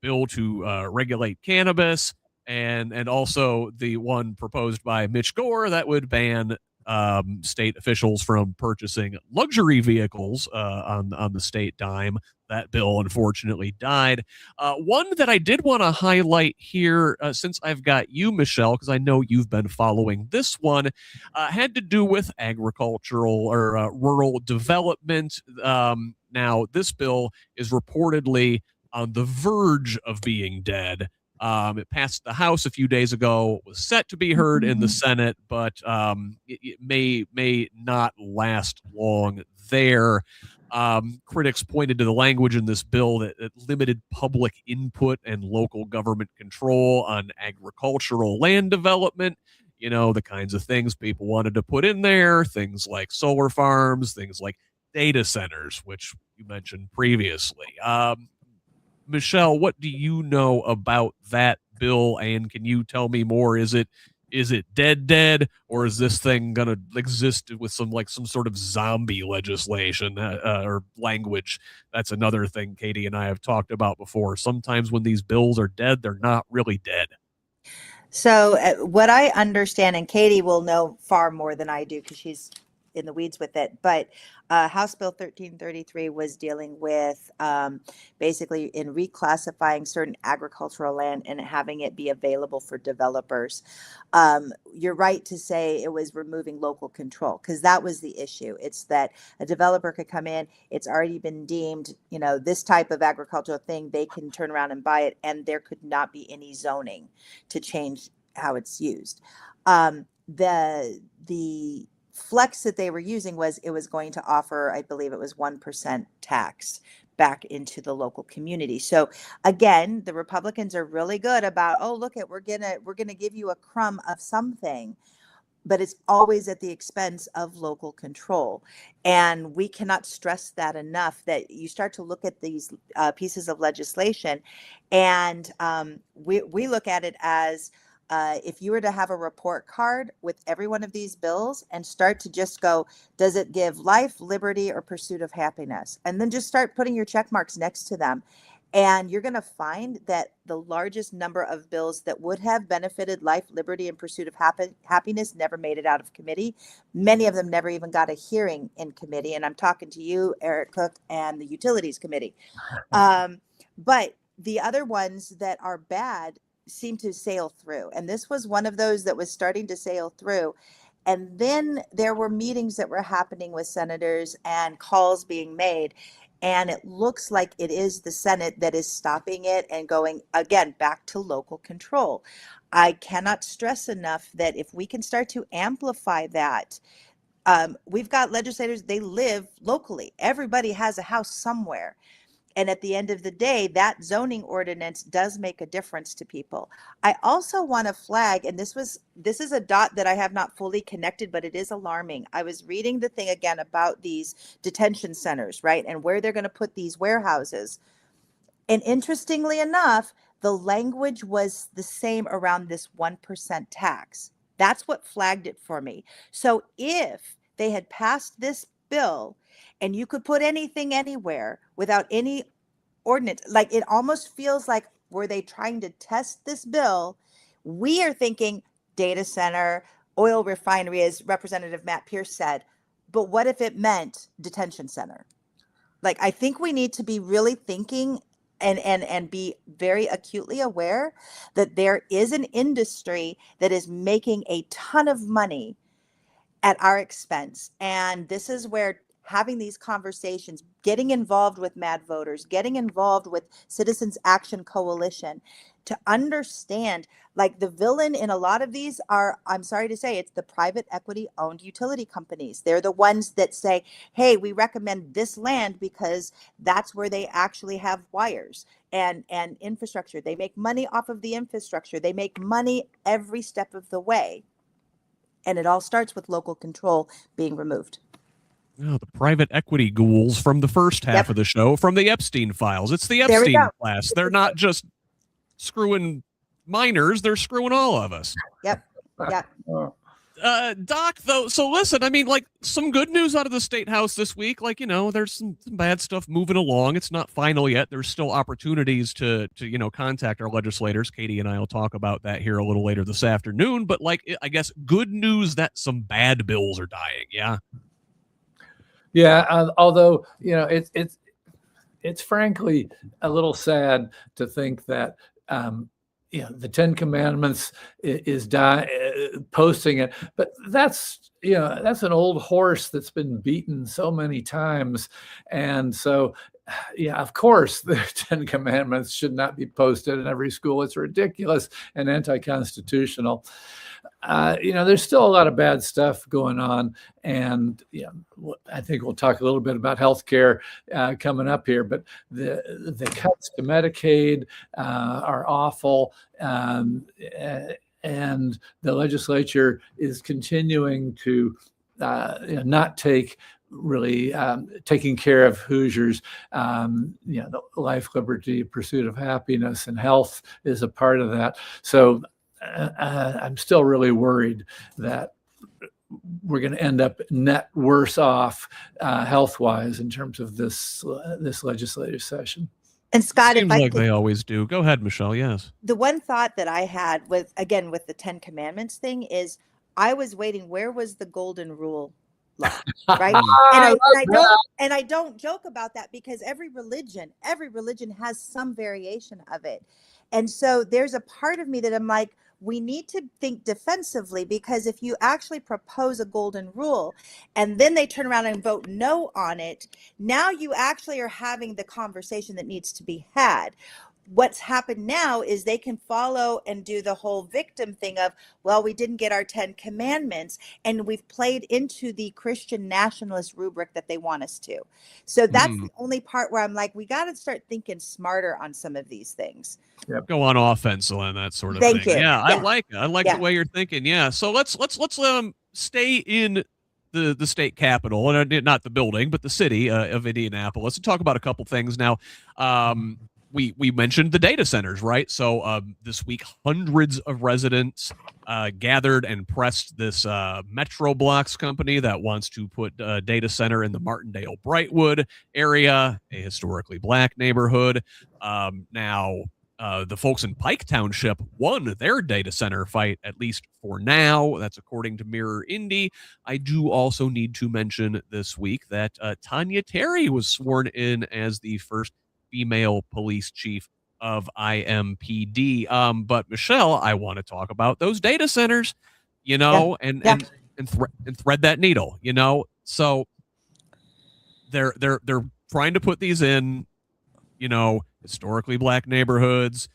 bill to regulate cannabis, and also the one proposed by Mitch Gore that would ban state officials from purchasing luxury vehicles on the state dime. That bill unfortunately died. One that I did want to highlight here, since I've got you, Michelle, because I know you've been following this one, had to do with agricultural or rural development. Now, this bill is reportedly on the verge of being dead. It passed the House a few days ago, was set to be heard in the Senate, but it may not last long there. Critics pointed to the language in this bill that limited public input and local government control on agricultural land development. You know, the kinds of things people wanted to put in there, things like solar farms, things like data centers, which you mentioned previously. Michelle, what do you know about that bill, and can you tell me more? Is it dead, or is this thing gonna exist with some sort of zombie legislation or language? That's another thing Katie and I have talked about before. Sometimes when these bills are dead, they're not really dead. So what I understand, and Katie will know far more than I do because she's in the weeds with it, but House Bill 1333 was dealing with basically in reclassifying certain agricultural land and having it be available for developers. You're right to say it was removing local control, because that was the issue. It's that a developer could come in, it's already been deemed, this type of agricultural thing, they can turn around and buy it, and there could not be any zoning to change how it's used. The flex that they were using was it was going to offer, I believe it was 1% tax back into the local community. So again, the Republicans are really good about, oh, look at, we're gonna give you a crumb of something, but it's always at the expense of local control. And we cannot stress that enough, that you start to look at these pieces of legislation, and we look at it as if you were to have a report card with every one of these bills and start to just go, does it give life, liberty, or pursuit of happiness? And then just start putting your check marks next to them. And you're going to find that the largest number of bills that would have benefited life, liberty, and pursuit of happiness never made it out of committee. Many of them never even got a hearing in committee. And I'm talking to you, Eric Cook, and the Utilities Committee. But the other ones that are bad seem to sail through. And this was one of those that was starting to sail through. And then there were meetings that were happening with senators and calls being made. And it looks like it is the Senate that is stopping it and going, again, back to local control. I cannot stress enough that if we can start to amplify that, we've got legislators, they live locally. Everybody has a house somewhere. And at the end of the day, that zoning ordinance does make a difference to people. I also want to flag, and this is a dot that I have not fully connected, but it is alarming. I was reading the thing again about these detention centers, right? And where they're going to put these warehouses. And interestingly enough, the language was the same around this 1% tax. That's what flagged it for me. So if they had passed this bill and you could put anything anywhere without any ordinance, like it almost feels like, were they trying to test this bill? We are thinking data center, oil refinery, as Representative Matt Pierce said, but what if it meant detention center? Like, I think we need to be really thinking and be very acutely aware that there is an industry that is making a ton of money at our expense. And this is where having these conversations, getting involved with Mad Voters, getting involved with Citizens Action Coalition to understand, like, the villain in a lot of these are, I'm sorry to say, it's the private equity owned utility companies. They're the ones that say, hey, we recommend this land because that's where they actually have wires and infrastructure. They make money off of the infrastructure. They make money every step of the way. And it all starts with local control being removed. Oh, the private equity ghouls from the first half of the show, from the Epstein files. It's the Epstein class. They're not just screwing minors, they're screwing all of us. Yep. Doc, though, so listen, I mean, like, some good news out of the State House this week. Like, you know, there's some bad stuff moving along. It's not final yet. There's still opportunities to you know, contact our legislators. Katie and I will talk about that here a little later this afternoon. But, like, I guess good news that some bad bills are dying. Yeah. Yeah, although, you know, it's frankly a little sad to think that you know, the Ten Commandments is posting it, but that's, you know, that's an old horse that's been beaten so many times, and so, yeah, of course, the Ten Commandments should not be posted in every school. It's ridiculous and anti-constitutional. You know, there's still a lot of bad stuff going on, and you know, I think we'll talk a little bit about healthcare coming up here. But the cuts to Medicaid are awful, and the legislature is continuing to you know, not take really taking care of Hoosiers. You know, the life, liberty, pursuit of happiness, and health is a part of that. So I'm still really worried that we're going to end up net worse off health-wise in terms of this legislative session. And Scott, seems like they always do. Go ahead, Michelle. Yes. The one thought that I had with the Ten Commandments thing is, I was waiting, where was the golden rule law, right? And I don't joke about that, because every religion has some variation of it. And so there's a part of me that I'm like, we need to think defensively, because if you actually propose a golden rule and then they turn around and vote no on it, now you actually are having the conversation that needs to be had. what's happened now is they can follow and do the whole victim thing of, well, we didn't get our 10 commandments, and we've played into the Christian nationalist rubric that they want us to. So that's the only part where I'm like, we got to start thinking smarter on some of these things. Yep. Go on offense on that sort of Thank thing. you. Yeah, I Yeah. like it. I like Yeah. the way you're thinking. Yeah. So let's stay in the state capitol, and not the building, but the city of Indianapolis, and talk about a couple things now. We mentioned the data centers, right? So this week, hundreds of residents gathered and pressed this Metro Blocks company that wants to put a data center in the Martindale Brightwood area, a historically black neighborhood. Now, the folks in Pike Township won their data center fight, at least for now. That's according to Mirror Indy. I do also need to mention this week that Tanya Terry was sworn in as the first female police chief of IMPD. But Michelle, I want to talk about those data centers, and thread that needle, So they're trying to put these in, historically black neighborhoods,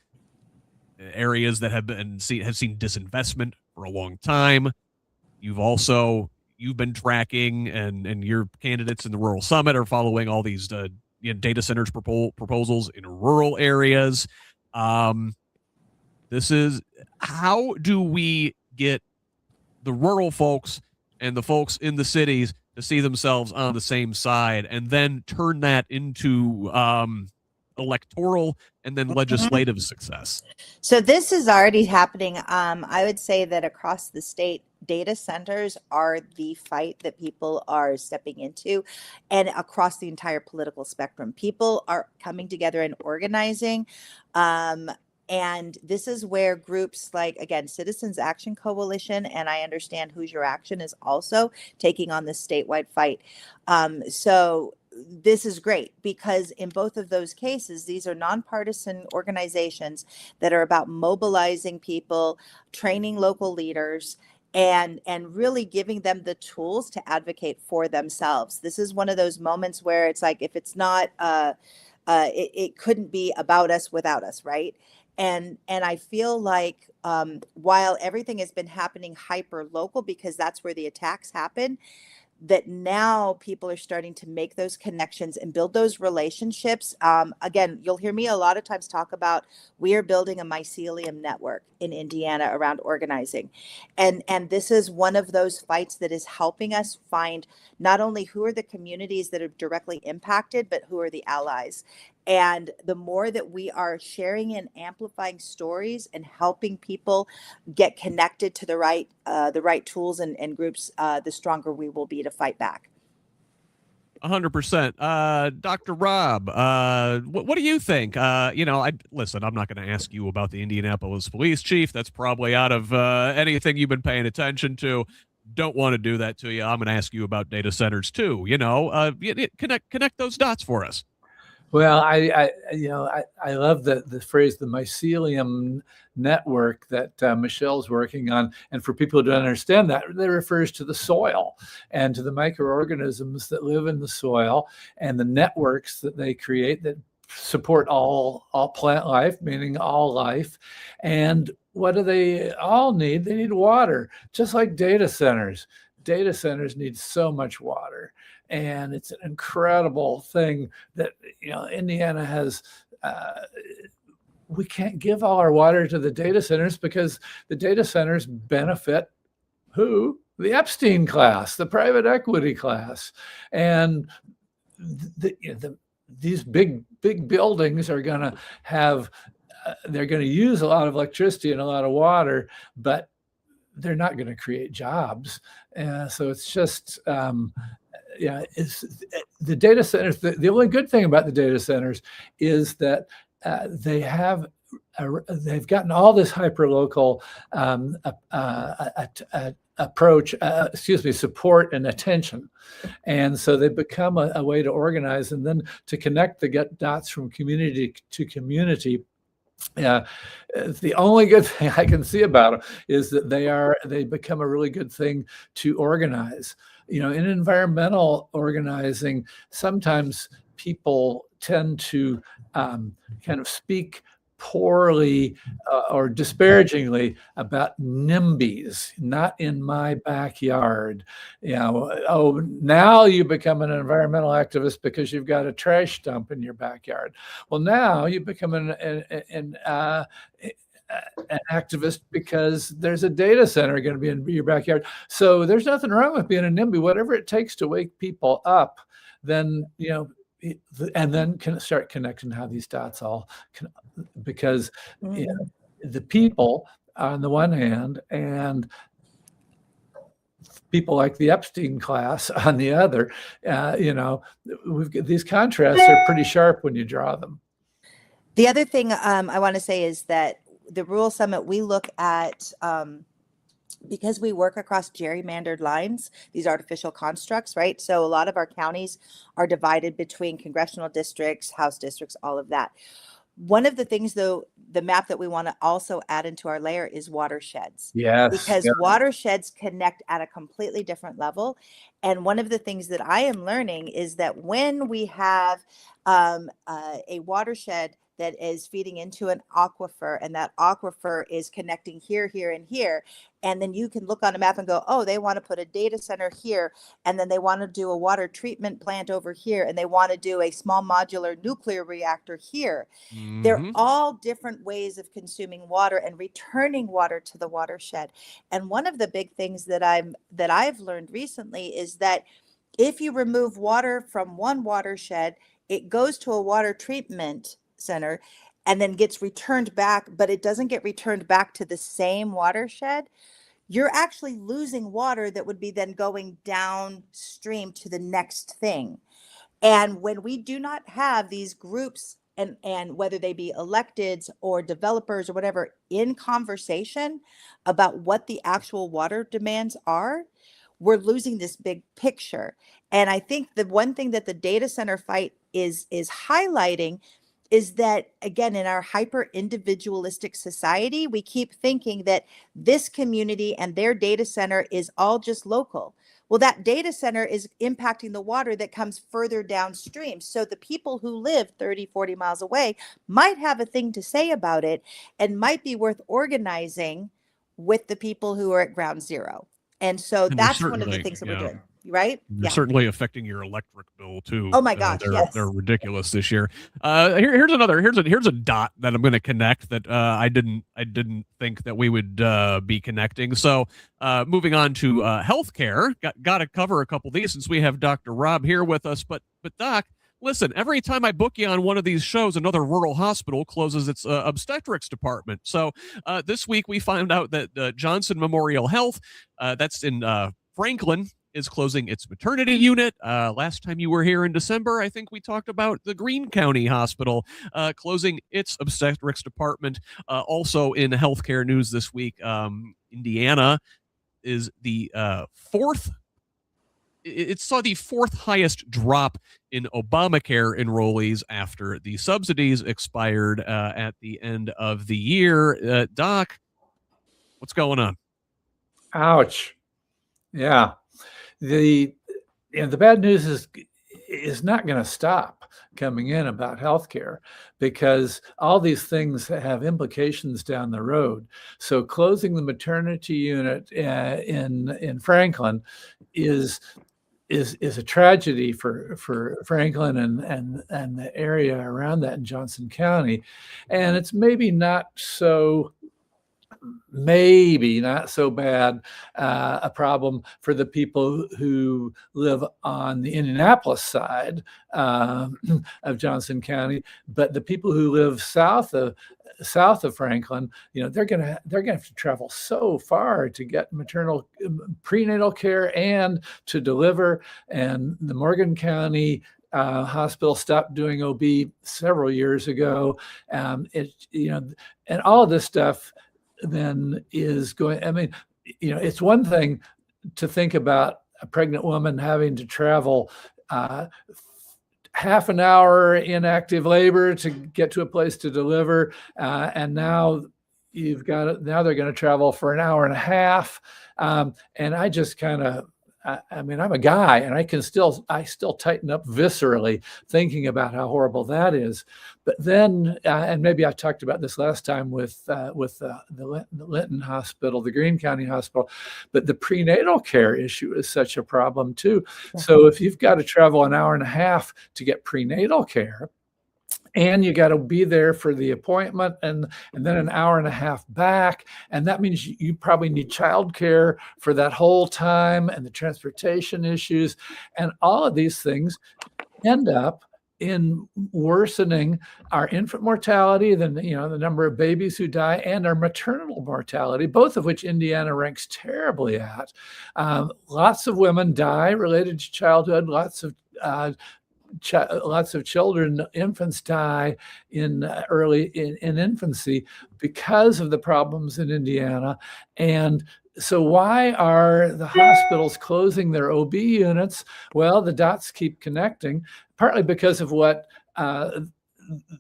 areas that have seen disinvestment for a long time. You've been tracking, and your candidates in the Rural Summit are following all these data centers proposals in rural areas. This is, how do we get the rural folks and the folks in the cities to see themselves on the same side, and then turn that into electoral and then legislative success? So this is already happening. I would say that across the state, data centers are the fight that people are stepping into, and across the entire political spectrum, people are coming together and organizing. And this is where groups like, again, Citizens Action Coalition, and I understand Hoosier Action is also taking on this statewide fight. So this is great, because in both of those cases, these are nonpartisan organizations that are about mobilizing people, training local leaders, and really giving them the tools to advocate for themselves. This is one of those moments where it's like, if it's not, it couldn't be about us without us, right? And I feel like while everything has been happening hyper local, because that's where the attacks happen, that now people are starting to make those connections and build those relationships. Again, you'll hear me a lot of times talk about, we are building a mycelium network in Indiana around organizing. And this is one of those fights that is helping us find not only who are the communities that are directly impacted, but who are the allies. And the more that we are sharing and amplifying stories and helping people get connected to the right tools and groups, the stronger we will be to fight back. 100%. Dr. Rob, what do you think? Listen, I'm not going to ask you about the Indianapolis police chief. That's probably out of anything you've been paying attention to. Don't want to do that to you. I'm going to ask you about data centers too. Connect those dots for us. Well, I love the phrase, the mycelium network that Michelle's working on. And for people who don't understand that, that refers to the soil and to the microorganisms that live in the soil and the networks that they create that support all plant life, meaning all life. And what do they all need? They need water, just like data centers. Data centers need so much water. And it's an incredible thing that, Indiana has, we can't give all our water to the data centers, because the data centers benefit who? The Epstein class, the private equity class. And these big buildings are going to have, they're going to use a lot of electricity and a lot of water, but they're not going to create jobs. So it's just, it's the data centers. The only good thing about the data centers is that they've gotten all this hyperlocal approach, support and attention. And so they become a way to organize and then to connect the dots from community to community. The only good thing I can see about them is that they become a really good thing to organize. In environmental organizing, sometimes people tend to kind of speak poorly or disparagingly about NIMBYs, not in my backyard. Oh, now you become an environmental activist because you've got a trash dump in your backyard. Well, now you become an activist because there's a data center going to be in your backyard. So there's nothing wrong with being a NIMBY. Whatever it takes to wake people up, then and then can start connecting how these dots all because the people on the one hand and people like the Epstein class on the other, these contrasts are pretty sharp when you draw them. The other thing I want to say is that the Rural Summit, we look at, because we work across gerrymandered lines, these artificial constructs, right? So a lot of our counties are divided between congressional districts, House districts, all of that. One of the things, though, the map that we want to also add into our layer is watersheds. Yes. Because watersheds connect at a completely different level. And one of the things that I am learning is that when we have a watershed that is feeding into an aquifer, and that aquifer is connecting here, here, and here. And then you can look on a map and go, oh, they want to put a data center here, and then they want to do a water treatment plant over here, and they want to do a small modular nuclear reactor here. Mm-hmm. They're all different ways of consuming water and returning water to the watershed. And one of the big things that I've learned recently is that if you remove water from one watershed, it goes to a water treatment center and then gets returned back, but it doesn't get returned back to the same watershed. You're actually losing water that would be then going downstream to the next thing. And when we do not have these groups, and whether they be electeds or developers or whatever, in conversation about what the actual water demands are, we're losing this big picture. And I think the one thing that the data center fight is highlighting is that, again, in our hyper individualistic society, we keep thinking that this community and their data center is all just local. Well, that data center is impacting the water that comes further downstream. So the people who live 30, 40 miles away might have a thing to say about it and might be worth organizing with the people who are at ground zero. And so that's one of the things that we're doing. Right? They're certainly affecting your electric bill too. Oh my gosh, yes. They're ridiculous this year. Here's a dot that I'm going to connect that I didn't think that we would be connecting. So moving on to healthcare, got to cover a couple of these since we have Dr. Rob here with us. But Doc, listen, every time I book you on one of these shows, another rural hospital closes its obstetrics department. So this week we found out that Johnson Memorial Health, that's in Franklin, is closing its maternity unit. Last time you were here in December, I think we talked about the Greene County Hospital closing its obstetrics department. Also in healthcare news this week, Indiana is the fourth. It saw the fourth highest drop in Obamacare enrollees after the subsidies expired at the end of the year. Doc, what's going on? Ouch. Yeah. The bad news is not going to stop coming in about healthcare because all these things have implications down the road. So closing the maternity unit in Franklin is a tragedy for Franklin and the area around that in Johnson County, and it's maybe not so bad a problem for the people who live on the Indianapolis side of Johnson County, but the people who live south of Franklin, they're gonna have to travel so far to get maternal prenatal care and to deliver. And the Morgan County hospital stopped doing OB several years ago. And all of this stuff then is going, it's one thing to think about a pregnant woman having to travel half an hour in active labor to get to a place to deliver. And now now they're going to travel for an hour and a half. And I just kind of, I mean, I'm a guy, and I still tighten up viscerally thinking about how horrible that is. But then, and maybe I talked about this last time with the Linton Hospital, the Greene County Hospital, but the prenatal care issue is such a problem too. So if you've got to travel an hour and a half to get prenatal care, and you got to be there for the appointment and then an hour and a half back. And that means you probably need childcare for that whole time, and the transportation issues. And all of these things end up in worsening our infant mortality, the number of babies who die, and our maternal mortality, both of which Indiana ranks terribly at. Lots of women die related to childhood. Lots of children, infants die in infancy because of the problems in Indiana. And so why are the hospitals closing their OB units? Well, the dots keep connecting, partly because of what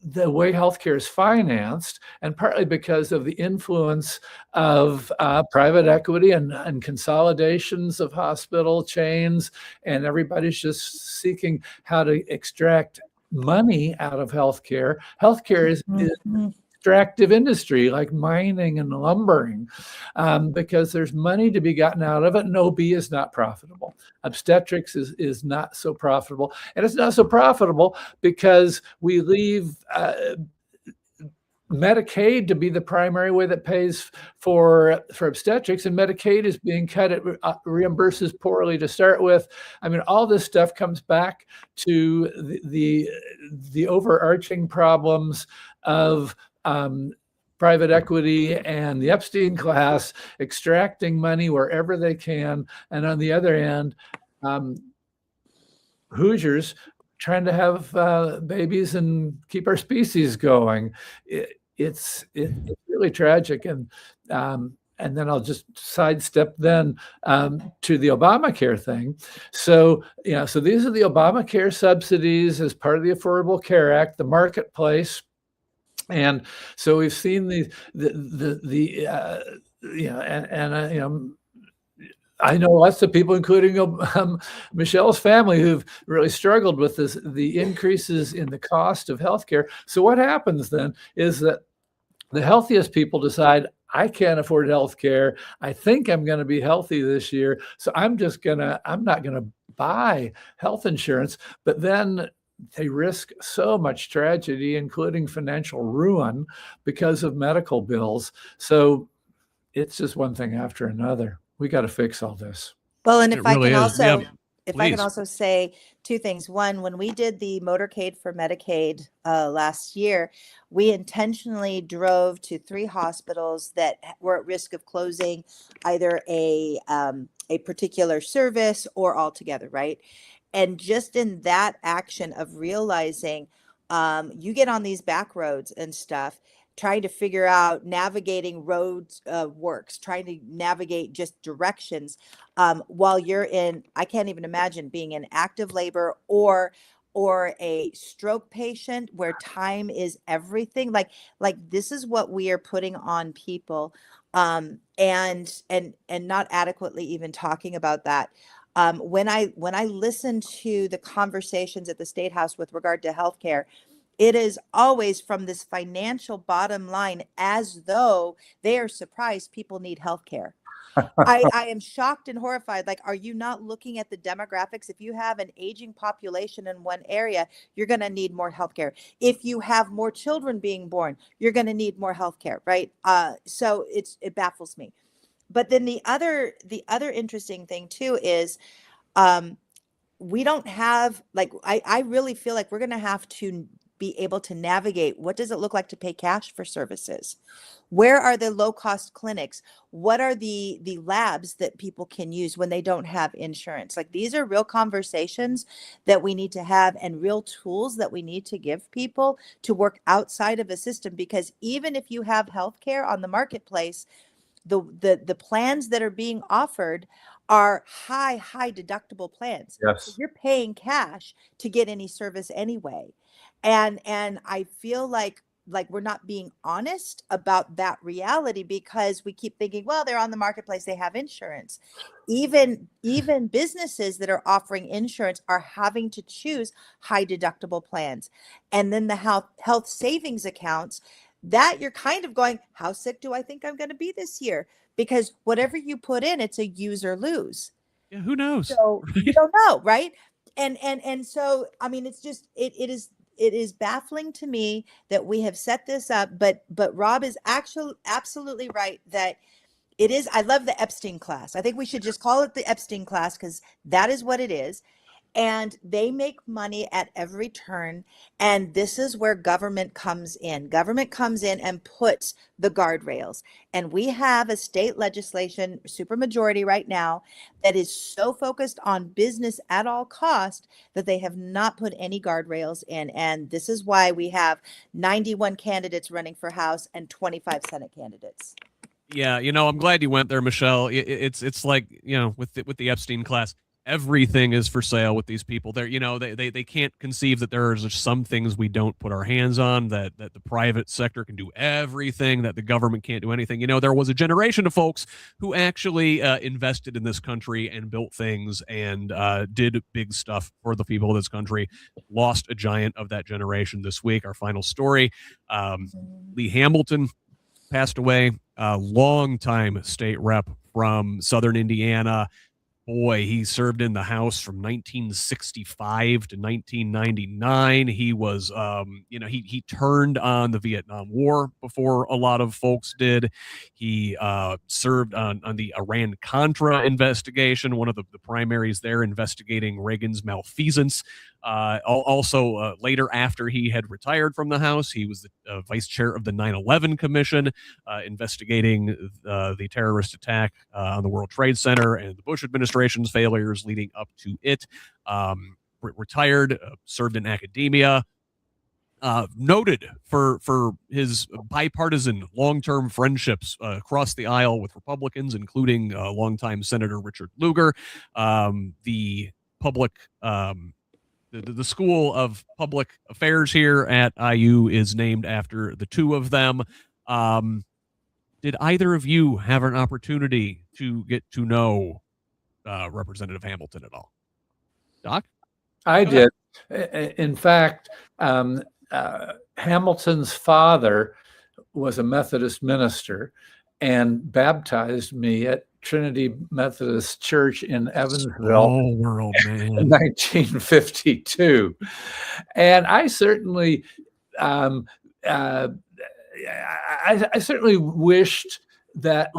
the way healthcare is financed, and partly because of the influence of private equity and consolidations of hospital chains, and everybody's just seeking how to extract money out of healthcare. Healthcare is extractive industry like mining and lumbering, because there's money to be gotten out of it, and OB is not profitable. Obstetrics is not so profitable, and it's not so profitable because we leave Medicaid to be the primary way that pays for obstetrics, and Medicaid is being cut. It reimburses poorly to start with. I mean, all this stuff comes back to the overarching problems of private equity and the Epstein class extracting money wherever they can. And on the other hand, Hoosiers trying to have babies and keep our species going. It's really tragic. And then I'll just sidestep then to the Obamacare thing. So these are the Obamacare subsidies as part of the Affordable Care Act, the marketplace. And so we've seen I know lots of people, including Michelle's family, who've really struggled with the increases in the cost of healthcare. So what happens then is that the healthiest people decide, I can't afford healthcare. I think I'm going to be healthy this year, so I'm not going to buy health insurance. But then they risk so much tragedy, including financial ruin, because of medical bills. So it's just one thing after another. We got to fix all this. Well, and if I can also say two things. One, when we did the motorcade for Medicaid last year, we intentionally drove to 3 hospitals that were at risk of closing either a particular service or altogether, right? And just in that action of realizing you get on these back roads and stuff, trying to figure out navigating roads works, trying to navigate just directions while you're in, I can't even imagine being in active labor or a stroke patient where time is everything. Like this is what we are putting on people, and not adequately even talking about that. When I listen to the conversations at the State House with regard to healthcare, it is always from this financial bottom line, as though they are surprised people need healthcare. I am shocked and horrified. Like, are you not looking at the demographics? If you have an aging population in one area, you're going to need more healthcare. If you have more children being born, you're going to need more healthcare, right? So it baffles me. But then the other interesting thing too is we don't have, like, I really feel like we're going to have to be able to navigate. What does it look like to pay cash for services? Where are the low-cost clinics? What are the labs that people can use when they don't have insurance? Like, these are real conversations that we need to have, and real tools that we need to give people to work outside of a system. Because even if you have healthcare on the marketplace, the plans that are being offered are high deductible plans. Yes. So you're paying cash to get any service anyway. And I feel like we're not being honest about that reality, because we keep thinking, well, they're on the marketplace, they have insurance. Even businesses that are offering insurance are having to choose high deductible plans. And then the health savings accounts, that you're kind of going, how sick do I think I'm going to be this year? Because whatever you put in, it's a use or lose. Yeah, who knows? So you don't know, right? And so, I mean, it's just, it is baffling to me that we have set this up, but Rob is actually absolutely right that it is. I love the Epstein class. I think we should just call it the Epstein class, because that is what it is. And they make money at every turn. And this is where government comes in. Government comes in and puts the guardrails. And we have a state legislation supermajority right now that is so focused on business at all cost that they have not put any guardrails in. And this is why we have 91 candidates running for House and 25 Senate candidates. Yeah, I'm glad you went there, Michelle. It's like, with the Epstein class, everything is for sale with these people. They're, they can't conceive that there are just some things we don't put our hands on, that the private sector can do everything, that the government can't do anything. There was a generation of folks who actually invested in this country and built things and did big stuff for the people of this country. Lost a giant of that generation this week. Our final story, Lee Hamilton passed away, a longtime state rep from Southern Indiana. Boy, he served in the House from 1965 to 1999. He was, he turned on the Vietnam War before a lot of folks did. He served on the Iran-Contra investigation, one of the primaries there, investigating Reagan's malfeasance. Also, later, after he had retired from the House, he was the vice chair of the 9/11 Commission, investigating the terrorist attack on the World Trade Center and the Bush administration's failures leading up to it. Retired, served in academia, noted for his bipartisan long-term friendships across the aisle with Republicans, including longtime Senator Richard Lugar. The public the School of Public Affairs here at IU is named after the two of them. Did either of you have an opportunity to get to know Representative Hamilton at all? Doc? I did. In fact, Hamilton's father was a Methodist minister and baptized me at Trinity Methodist Church in Evansville world, man. in 1952. And I certainly I certainly wished that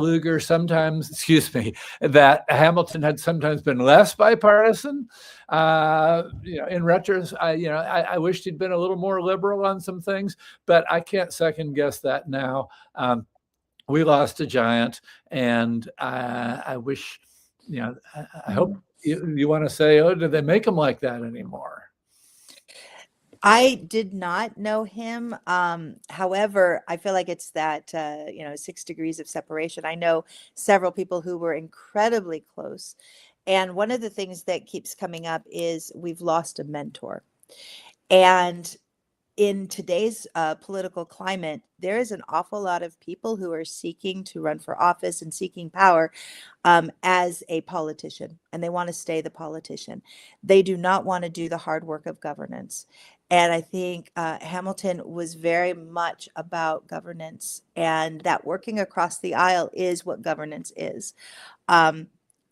that Hamilton had sometimes been less bipartisan. In retrospect, I wished he'd been a little more liberal on some things, but I can't second guess that now. We lost a giant, and I wish, I hope you want to say, oh, did they make him like that anymore? I did not know him. However, I feel like it's that, 6 degrees of separation. I know several people who were incredibly close. And one of the things that keeps coming up is we've lost a mentor. And in today's political climate, there is an awful lot of people who are seeking to run for office and seeking power as a politician, and they want to stay the politician. They do not want to do the hard work of governance. And I think Hamilton was very much about governance, and that working across the aisle is what governance is.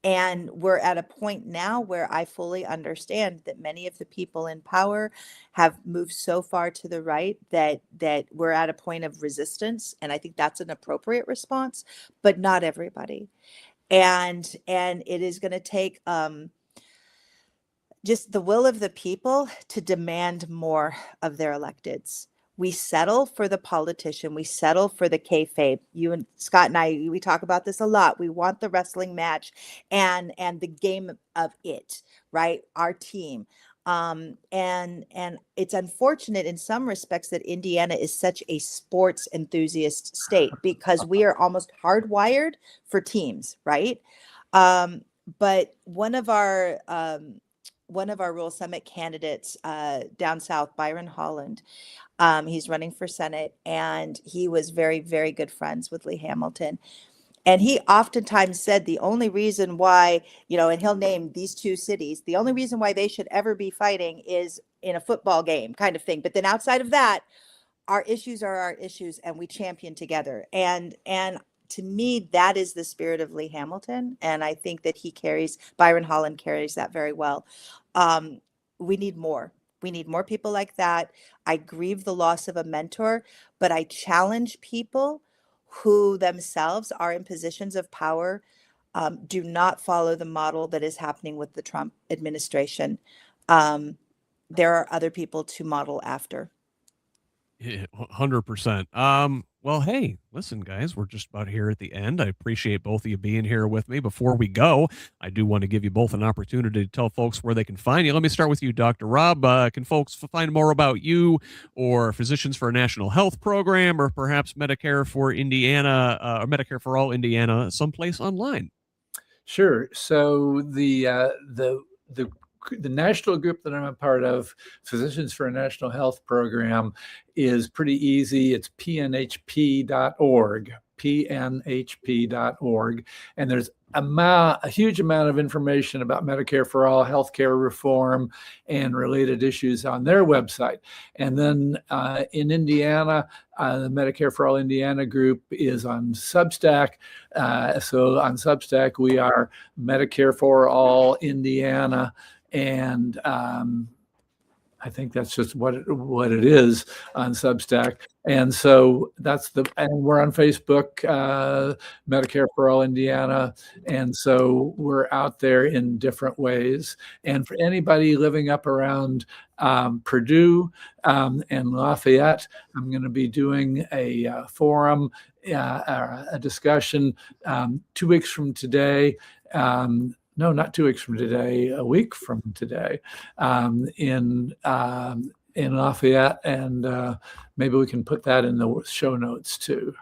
And we're at a point now where I fully understand that many of the people in power have moved so far to the right that we're at a point of resistance. And I think that's an appropriate response, but not everybody. And it is going to take just the will of the people to demand more of their electeds. We settle for the politician. We settle for the kayfabe. You and Scott and I, we talk about this a lot. We want the wrestling match and the game of it, right? Our team. And it's unfortunate in some respects that Indiana is such a sports enthusiast state, because we are almost hardwired for teams, right? But one of our one of our Rural Summit candidates down south, Byron Holland. He's running for Senate, and he was very, very good friends with Lee Hamilton. And he oftentimes said the only reason why, and he'll name these two cities, the only reason why they should ever be fighting is in a football game kind of thing. But then outside of that, our issues are our issues, and we champion together. And to me, that is the spirit of Lee Hamilton. And I think that Byron Holland carries that very well. We need more. We need more people like that. I grieve the loss of a mentor, but I challenge people who themselves are in positions of power. Do not follow the model that is happening with the Trump administration. There are other people to model after. Yeah, 100%. Well, hey, listen, guys, we're just about here at the end. I appreciate both of you being here with me. Before we go, I do want to give you both an opportunity to tell folks where they can find you. Let me start with you, Dr. Rob. Can folks find more about you or Physicians for a National Health Program, or perhaps Medicare for Indiana, or Medicare for All Indiana, someplace online? Sure. So the national group that I'm a part of, Physicians for a National Health Program, is pretty easy. It's pnhp.org, pnhp.org. And there's a huge amount of information about Medicare for All, healthcare reform, and related issues on their website. And then in Indiana, the Medicare for All Indiana group is on Substack. So on Substack, we are Medicare for All Indiana. And I think that's just what it is on Substack. And so and we're on Facebook, Medicare for All Indiana. And so we're out there in different ways. And for anybody living up around Purdue and Lafayette, I'm going to be doing a forum, a discussion 2 weeks from today. No, not 2 weeks from today, a week from today, in Lafayette, and maybe we can put that in the show notes too.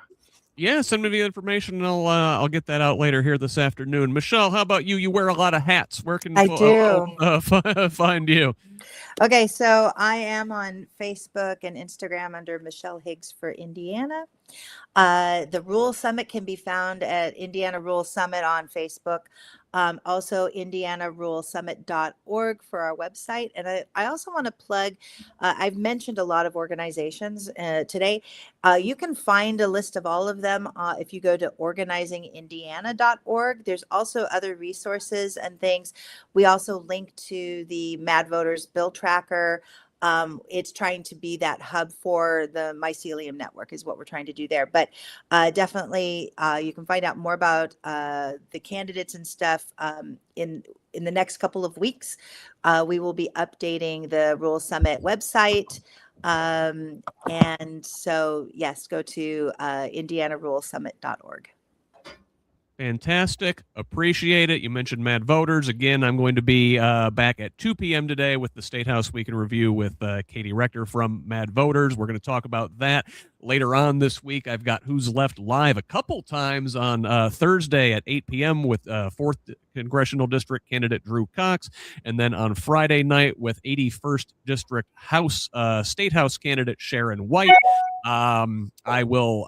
Yeah, send me the information, and I'll get that out later here this afternoon. Michelle, how about you? You wear a lot of hats. Where can find you? Okay, so I am on Facebook and Instagram under Michelle Higgs for Indiana. The Rural Summit can be found at Indiana Rural Summit on Facebook. Also indianaruralsummit.org for our website. And I also want to plug, I've mentioned a lot of organizations today. You can find a list of all of them if you go to organizingindiana.org. There's also other resources and things. We also link to the Mad Voters Bill Tracker. It's trying to be that hub for the mycelium network is what we're trying to do there. But definitely you can find out more about the candidates and stuff in the next couple of weeks. We will be updating the Rural Summit website. And so, yes, go to indianaruralsummit.org. Fantastic. Appreciate it. You mentioned Mad Voters. Again, I'm going to be back at 2 p.m. today with the State House Week in Review with Katie Rector from Mad Voters. We're going to talk about that later on this week. I've got Who's Left live a couple times on Thursday at 8 p.m. with 4th Congressional District candidate Drew Cox, and then on Friday night with 81st District State House candidate Sharon White. I will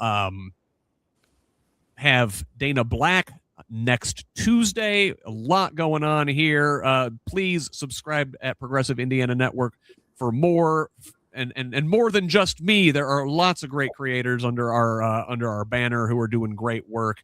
have Dana Black next Tuesday. A lot going on here. Please subscribe at Progressive Indiana Network for more, and more than just me. There are lots of great creators under our banner who are doing great work.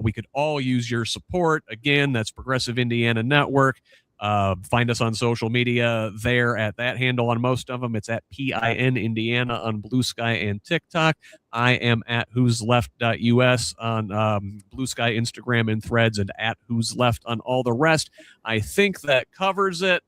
We could all use your support. Again, that's Progressive Indiana Network. Find us on social media there at that handle on most of them. It's at PIN Indiana on Blue Sky and TikTok. I am at whosleft.us on Blue Sky, Instagram, and Threads, and at Who's Left on all the rest. I think that covers it.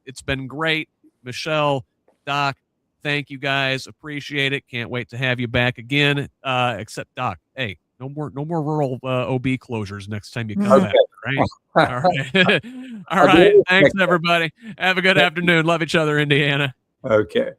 It's been great. Michelle, Doc, thank you guys. Appreciate it. Can't wait to have you back again. Except Doc, hey, no more rural OB closures next time you come back, right? All right. All right. Thanks, everybody. Have a good afternoon. Love each other, Indiana. Okay.